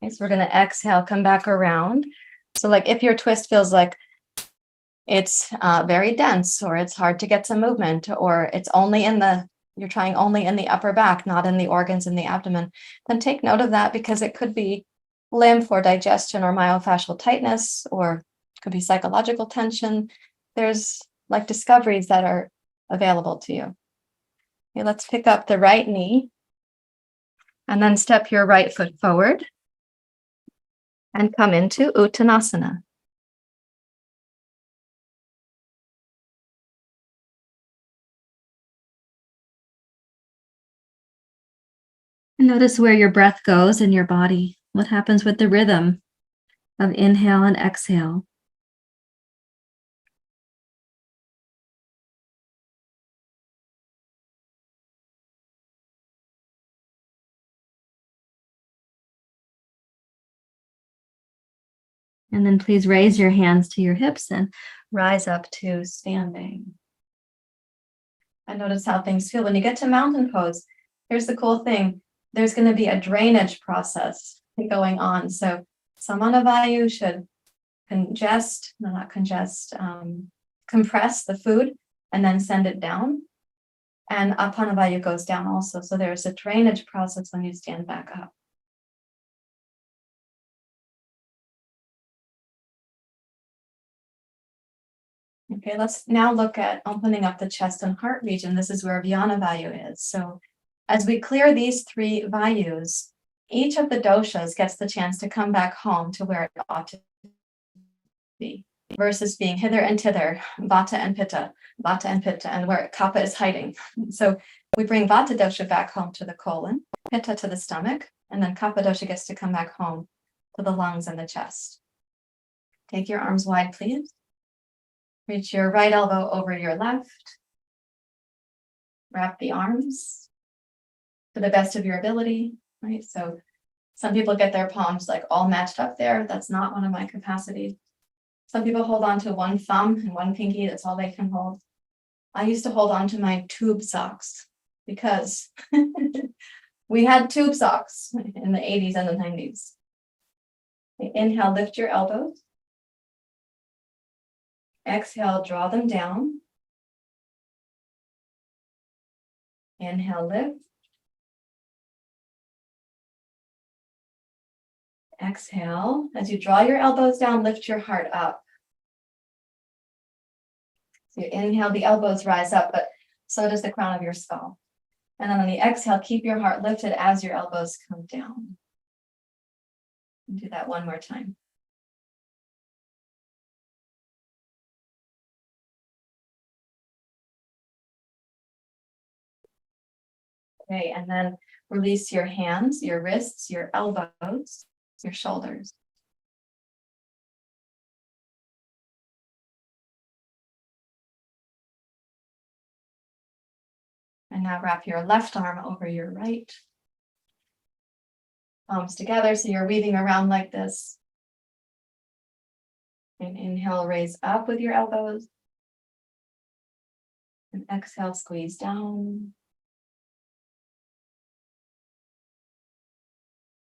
Speaker 1: Okay, so we're going to exhale, come back around. So like if your twist feels like it's very dense, or it's hard to get some movement, or it's only you're trying only in the upper back, not in the organs in the abdomen, then take note of that, because it could be lymph or digestion or myofascial tightness, or it could be psychological tension. There's like discoveries that are available to you. Okay, let's pick up the right knee and then step your right foot forward and come into Uttanasana. And notice where your breath goes in your body. What happens with the rhythm of inhale and exhale? And then please raise your hands to your hips and rise up to standing. And notice how things feel. When you get to mountain pose, here's the cool thing. There's going to be a drainage process going on. So samana vayu should compress the food and then send it down. And apana vayu goes down also. So there's a drainage process when you stand back up. Okay, let's now look at opening up the chest and heart region. This is where vyana vayu is. So as we clear these three vayus, each of the doshas gets the chance to come back home to where it ought to be, versus being hither and thither, vata and pitta, and where kapha is hiding. So we bring vata dosha back home to the colon, pitta to the stomach, and then kapha dosha gets to come back home to the lungs and the chest. Take your arms wide, please. Reach your right elbow over your left. Wrap the arms to the best of your ability, right? So some people get their palms like all matched up there. That's not one of my capacities. Some people hold on to one thumb and one pinky. That's all they can hold. I used to hold on to my tube socks because we had tube socks in the 80s and the 90s. Inhale, lift your elbows. Exhale, draw them down. Inhale, lift. Exhale. As you draw your elbows down, lift your heart up. So you inhale, the elbows rise up, but so does the crown of your skull. And then on the exhale, keep your heart lifted as your elbows come down. And do that one more time. Okay, and then release your hands, your wrists, your elbows, your shoulders. And now wrap your left arm over your right. Palms together, so you're weaving around like this. And inhale, raise up with your elbows. And exhale, squeeze down.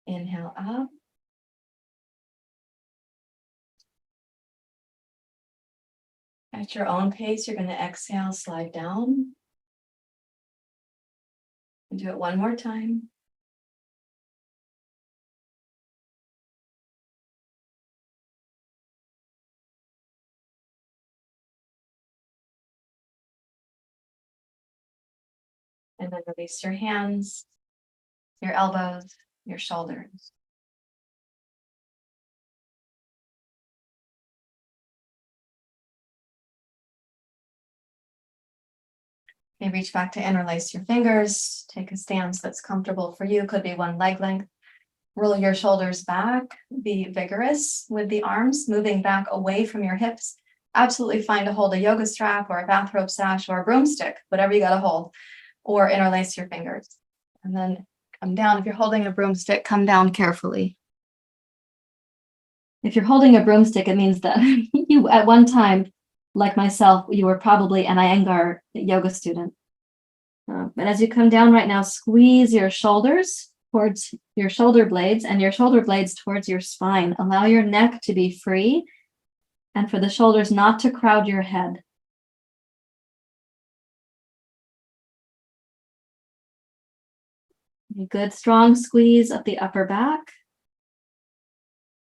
Speaker 1: Inhale up. At your own pace, you're going to exhale, slide down. And do it one more time. And then release your hands, your elbows, your shoulders. Okay, reach back to interlace your fingers. Take a stance that's comfortable for you. Could be one leg length. Roll your shoulders back. Be vigorous with the arms, moving back away from your hips. Absolutely fine to hold a yoga strap or a bathrobe sash or a broomstick, whatever you got to hold, or interlace your fingers. And then come down. If you're holding a broomstick, come down carefully. If you're holding a broomstick, it means that you, at one time, like myself, you were probably an Iyengar yoga student. But as you come down right now, squeeze your shoulders towards your shoulder blades and your shoulder blades towards your spine. Allow your neck to be free and for the shoulders not to crowd your head. A good strong squeeze of the upper back.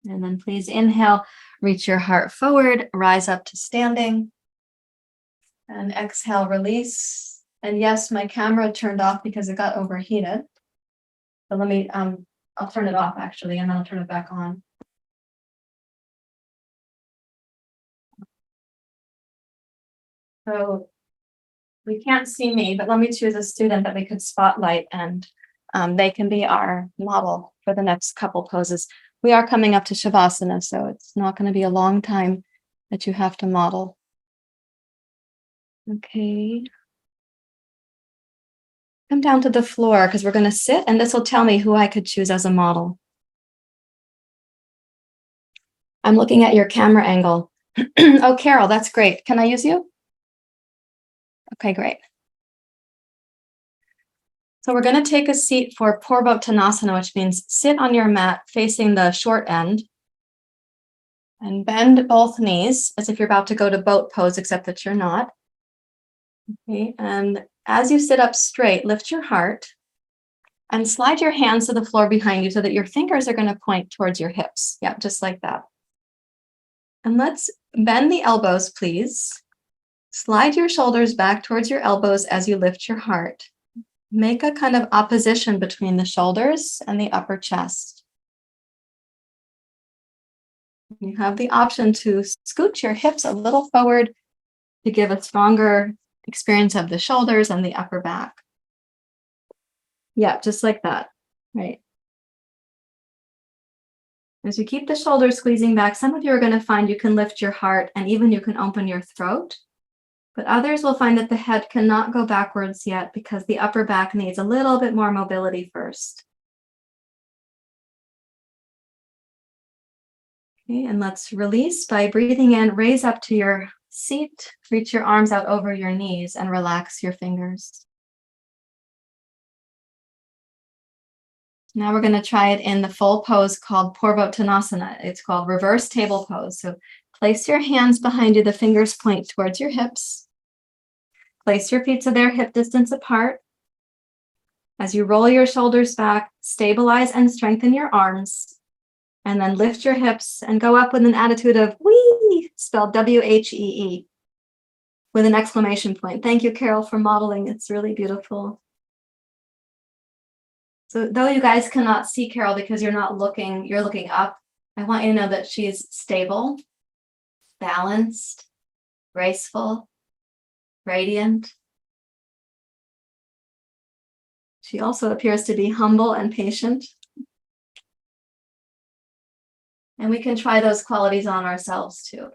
Speaker 1: And then please inhale, reach your heart forward, rise up to standing. And exhale, release. And yes, my camera turned off because it got overheated. So let me, I'll turn it off actually, and then I'll turn it back on. So we can't see me, but let me choose a student that we could spotlight, and they can be our model for the next couple poses. We are coming up to Shavasana, so it's not going to be a long time that you have to model. Okay. Come down to the floor because we're going to sit, and this will tell me who I could choose as a model. I'm looking at your camera angle. Oh, Carol, that's great. Can I use you? Okay, great. So we're going to take a seat for Purvottanasana, which means sit on your mat facing the short end and bend both knees as if you're about to go to boat pose, except that you're not. Okay, and as you sit up straight, lift your heart and slide your hands to the floor behind you so that your fingers are going to point towards your hips. Yeah, just like that. And let's bend the elbows, please. Slide your shoulders back towards your elbows as you lift your heart. Make a kind of opposition between the shoulders and the upper chest. You have the option to scoot your hips a little forward to give a stronger experience of the shoulders and the upper back. Yeah, just like that, right? As you keep the shoulders squeezing back, some of you are going to find you can lift your heart and even you can open your throat. But others will find that the head cannot go backwards yet because the upper back needs a little bit more mobility first. Okay, and let's release by breathing in, raise up to your seat, reach your arms out over your knees and relax your fingers. Now we're going to try it in the full pose called Purvottanasana. It's called reverse table pose. So place your hands behind you, the fingers point towards your hips. Place your feet so they're hip distance apart. As you roll your shoulders back, stabilize and strengthen your arms, and then lift your hips and go up with an attitude of whee, spelled W-H-E-E, with an exclamation point. Thank you, Carol, for modeling. It's really beautiful. So though you guys cannot see Carol because you're looking up, I want you to know that she's stable, balanced, graceful, radiant. She also appears to be humble and patient. And we can try those qualities on ourselves too.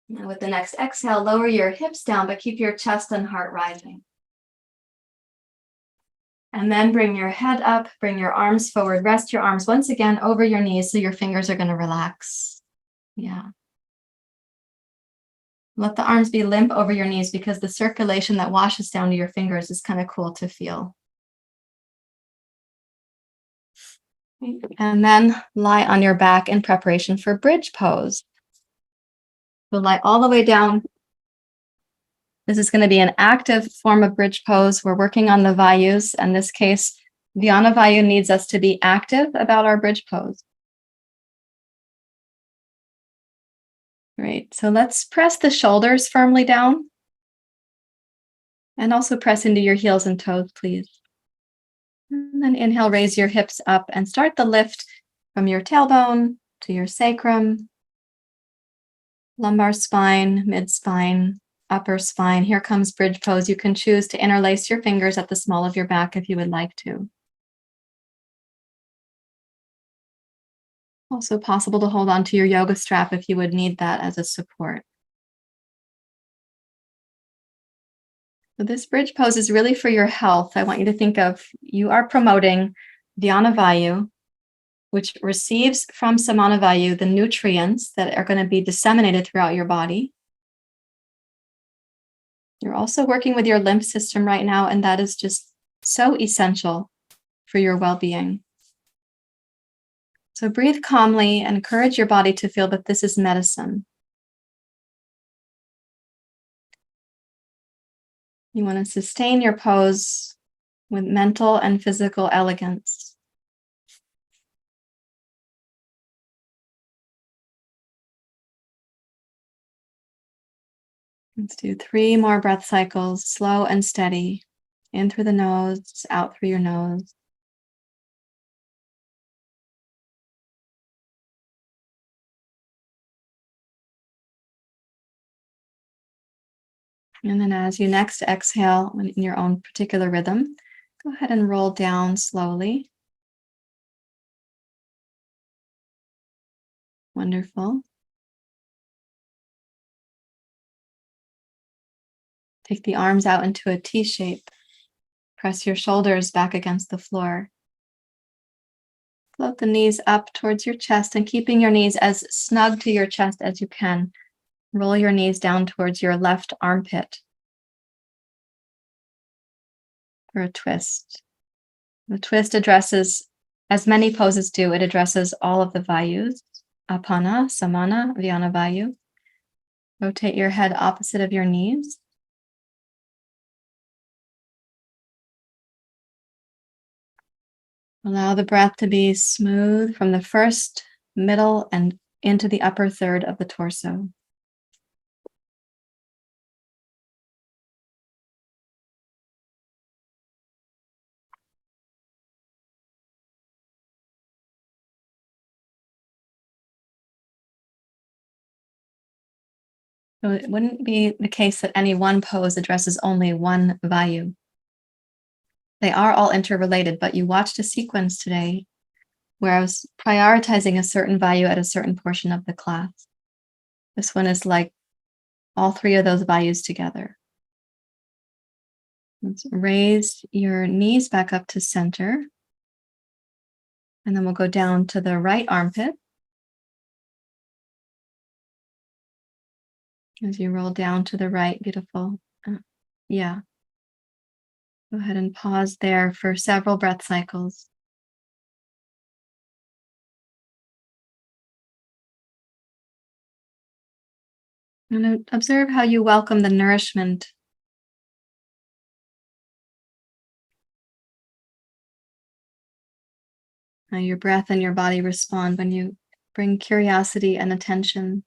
Speaker 1: Now with the next exhale, lower your hips down, but keep your chest and heart rising. And then bring your head up, bring your arms forward, rest your arms once again over your knees so your fingers are going to relax. Yeah. Let the arms be limp over your knees because the circulation that washes down to your fingers is kind of cool to feel. And then lie on your back in preparation for bridge pose. So lie all the way down. This is going to be an active form of bridge pose. We're working on the Vayus. In this case, vyana vayu needs us to be active about our bridge pose. Great. So let's press the shoulders firmly down. And also press into your heels and toes, please. And then inhale, raise your hips up and start the lift from your tailbone to your sacrum, lumbar spine, mid-spine, upper spine. Here comes bridge pose. You can choose to interlace your fingers at the small of your back if you would like to. Also possible to hold on to your yoga strap if you would need that as a support. So this bridge pose is really for your health. I want you to think of you are promoting vyana vayu, which receives from samana vayu the nutrients that are going to be disseminated throughout your body. You're also working with your lymph system right now, and that is just so essential for your well-being. So breathe calmly and encourage your body to feel that this is medicine. You want to sustain your pose with mental and physical elegance. Let's do 3 more breath cycles, slow and steady. In through the nose, out through your nose. And then as you next exhale in your own particular rhythm, go ahead and roll down slowly. Wonderful. Take the arms out into a T shape. Press your shoulders back against the floor. Float the knees up towards your chest and keeping your knees as snug to your chest as you can. Roll your knees down towards your left armpit for a twist. The twist addresses, as many poses do, it addresses all of the vayus, apana, samana, vyana, vayu. Rotate your head opposite of your knees. Allow the breath to be smooth from the first, middle, and into the upper third of the torso. So it wouldn't be the case that any one pose addresses only one vayu. They are all interrelated, but you watched a sequence today where I was prioritizing a certain vayu at a certain portion of the class. This one is like all 3 of those vayus together. Let's raise your knees back up to center. And then we'll go down to the right armpit. As you roll down to the right, beautiful. Yeah. Go ahead and pause there for several breath cycles. And observe how you welcome the nourishment. How your breath and your body respond when you bring curiosity and attention.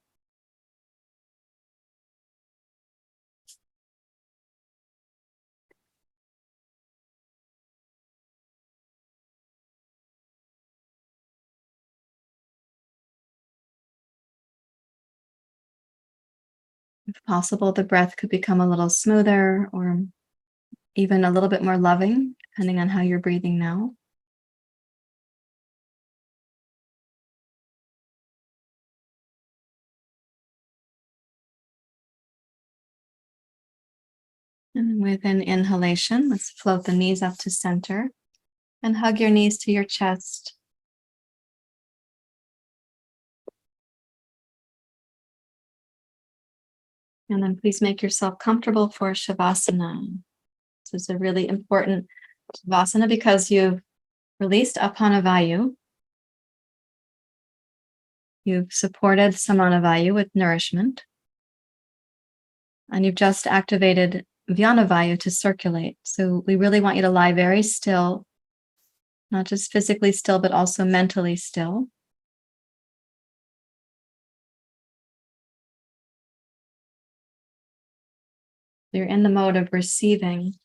Speaker 1: If possible, the breath could become a little smoother or even a little bit more loving, depending on how you're breathing now. And with an inhalation, let's float the knees up to center and hug your knees to your chest. And then please make yourself comfortable for Shavasana. This is a really important Shavasana because you've released apana vayu. You've supported samana vayu with nourishment, and you've just activated vyana vayu to circulate. So we really want you to lie very still, not just physically still, but also mentally still. You're in the mode of receiving.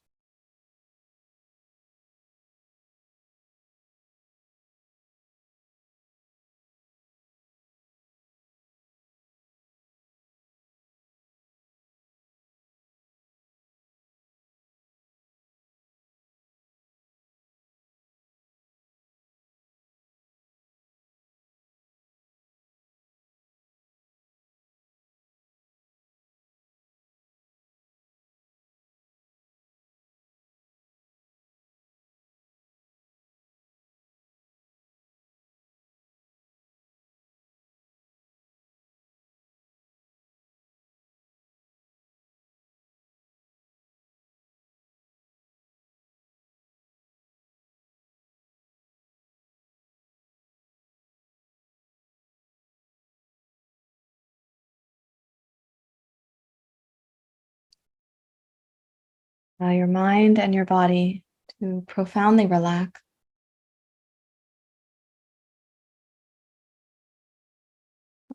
Speaker 1: Allow your mind and your body to profoundly relax.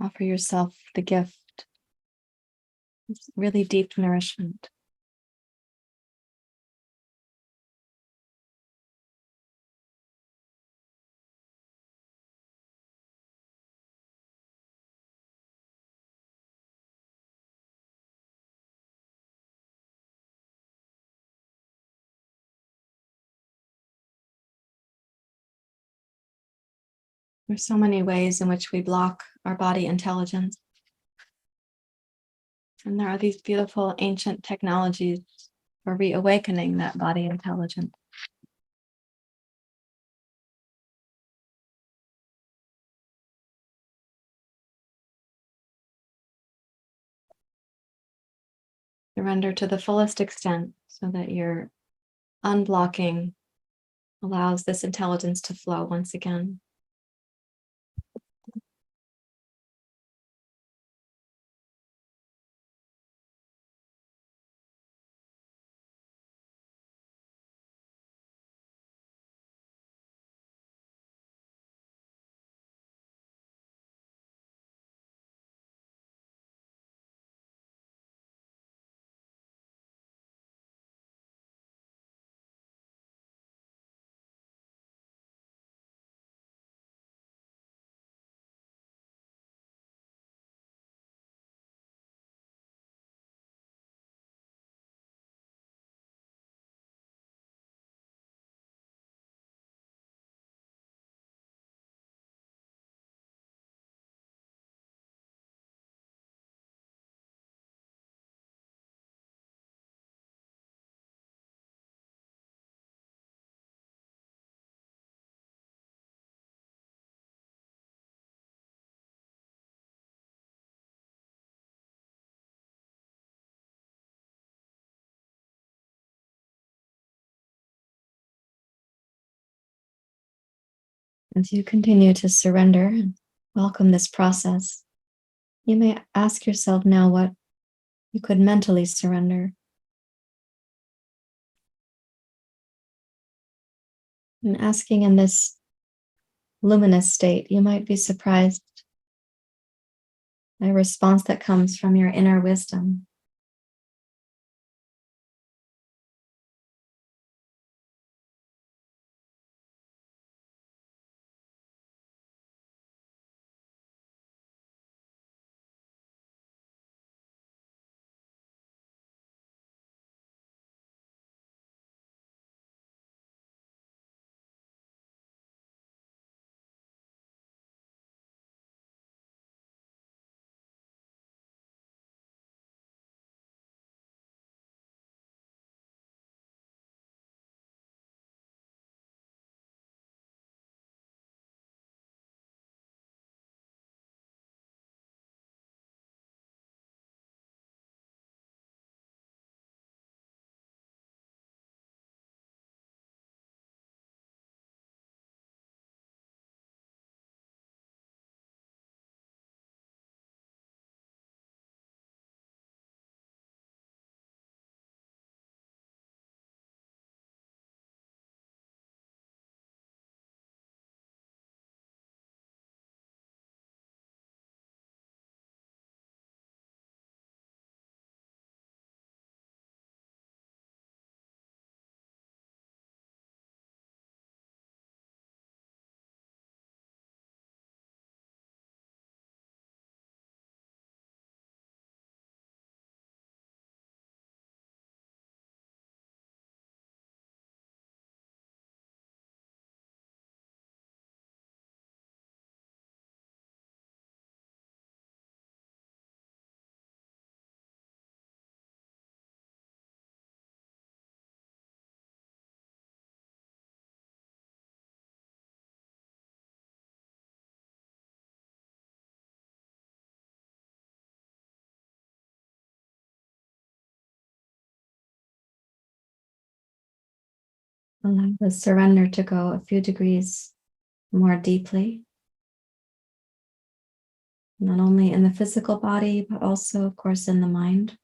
Speaker 1: Offer yourself the gift of really deep nourishment. There's so many ways in which we block our body intelligence. And there are these beautiful ancient technologies for reawakening that body intelligence. Surrender to the fullest extent so that your unblocking allows this intelligence to flow once again. As you continue to surrender and welcome this process, you may ask yourself now what you could mentally surrender. And asking in this luminous state, you might be surprised by a response that comes from your inner wisdom. Allow the surrender to go a few degrees more deeply, not only in the physical body, but also, of course, in the mind.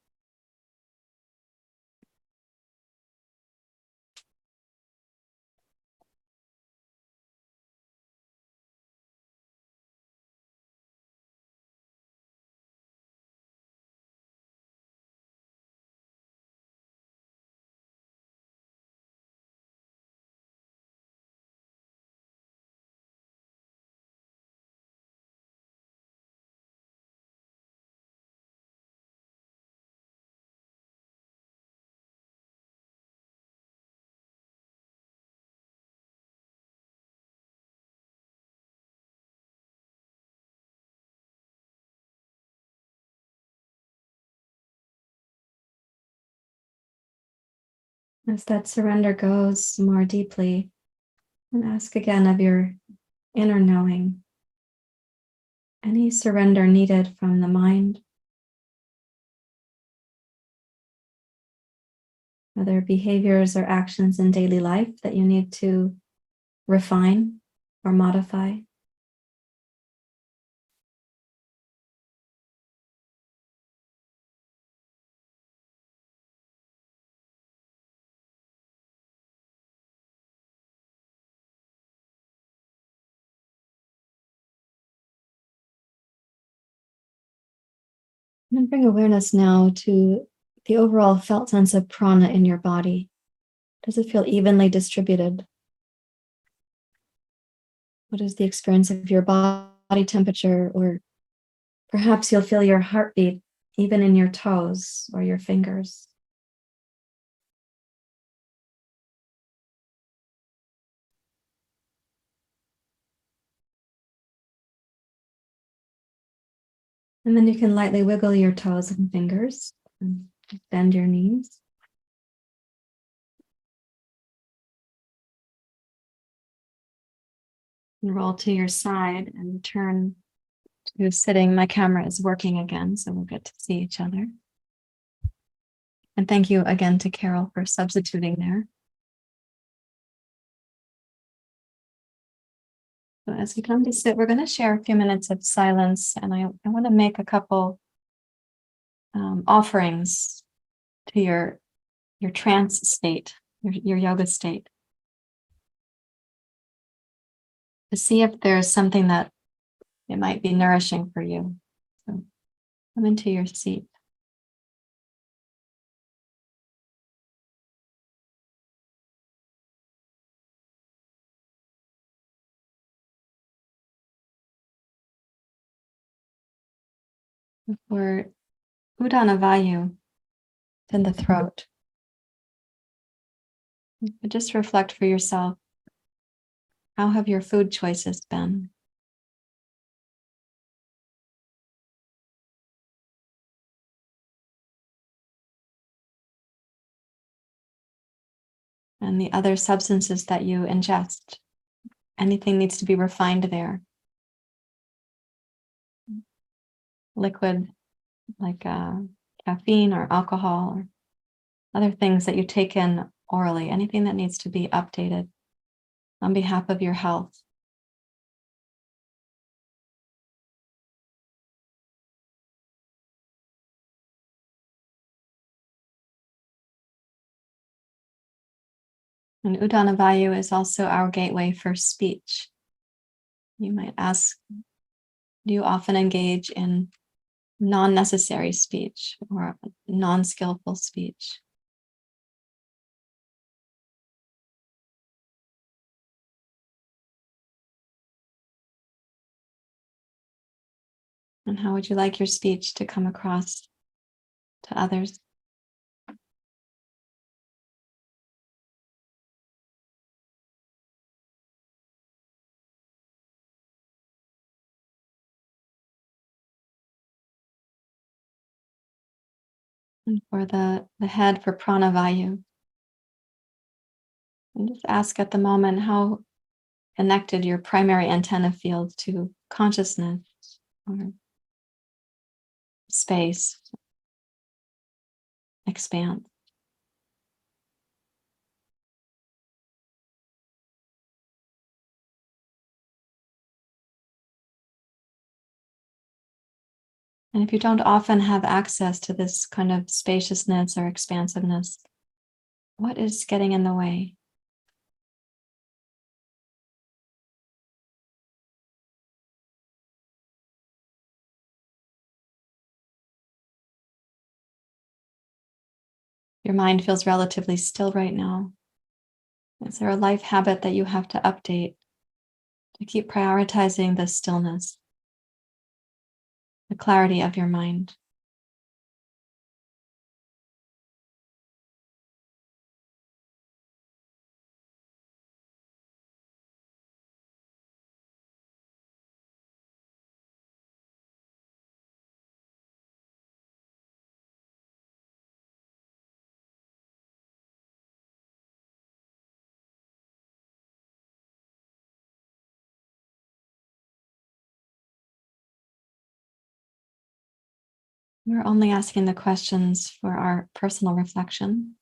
Speaker 1: As that surrender goes more deeply, and ask again of your inner knowing, any surrender needed from the mind, whether behaviors or actions in daily life that you need to refine or modify. And bring awareness now to the overall felt sense of prana in your body. Does it feel evenly distributed? What is the experience of your body temperature? Or perhaps you'll feel your heartbeat even in your toes or your fingers. And then you can lightly wiggle your toes and fingers and bend your knees. And roll to your side and turn to sitting. My camera is working again, so we'll get to see each other. And thank you again to Carol for substituting there. So as we come to sit, we're going to share a few minutes of silence, and I want to make a couple offerings to your trance state, your yoga state, to see if there's something that it might be nourishing for you. So come into your seat. For udana vayu, in the throat. But just reflect for yourself, how have your food choices been? And the other substances that you ingest, anything needs to be refined there. Liquid like caffeine or alcohol or other things that you take in orally, anything that needs to be updated on behalf of your health. And udana vayu is also our gateway for speech. You might ask, do you often engage in non-necessary speech or non-skillful speech? And how would you like your speech to come across to others? And for the head, for prana vayu, and just ask at the moment how connected your primary antenna feels to consciousness or space, expanse. And if you don't often have access to this kind of spaciousness or expansiveness, what is getting in the way? Your mind feels relatively still right now. Is there a life habit that you have to update to keep prioritizing the stillness, the clarity of your mind? We're only asking the questions for our personal reflection.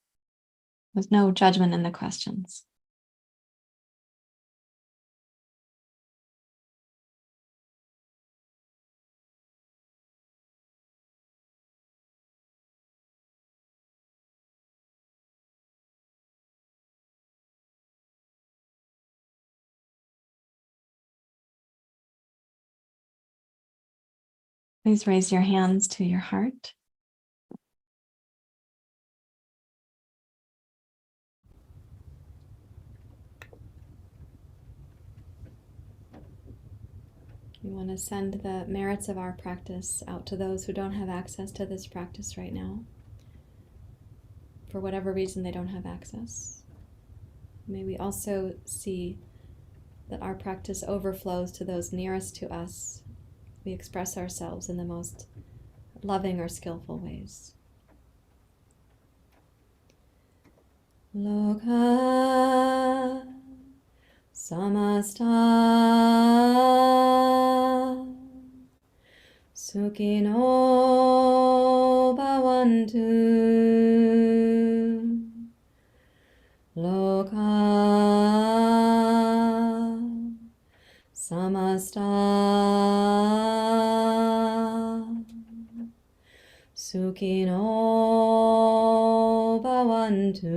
Speaker 1: There's no judgment in the questions. Please raise your hands to your heart. We want to send the merits of our practice out to those who don't have access to this practice right now. For whatever reason, they don't have access. May we also see that our practice overflows to those nearest to us. We express ourselves in the most loving or skillful ways. Loka samasta sukhino bhavantu. Loka samasta sukhino bhavantu.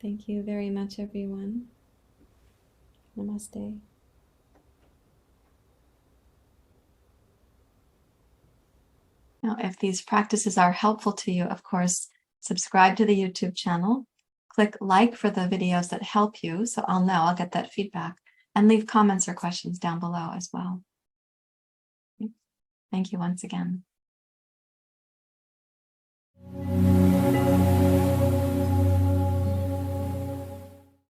Speaker 1: Thank you very much, everyone. Namaste. Now, if these practices are helpful to you, of course, subscribe to the YouTube channel, click like for the videos that help you, so I'll get that feedback, and leave comments or questions down below as well. Thank you once again.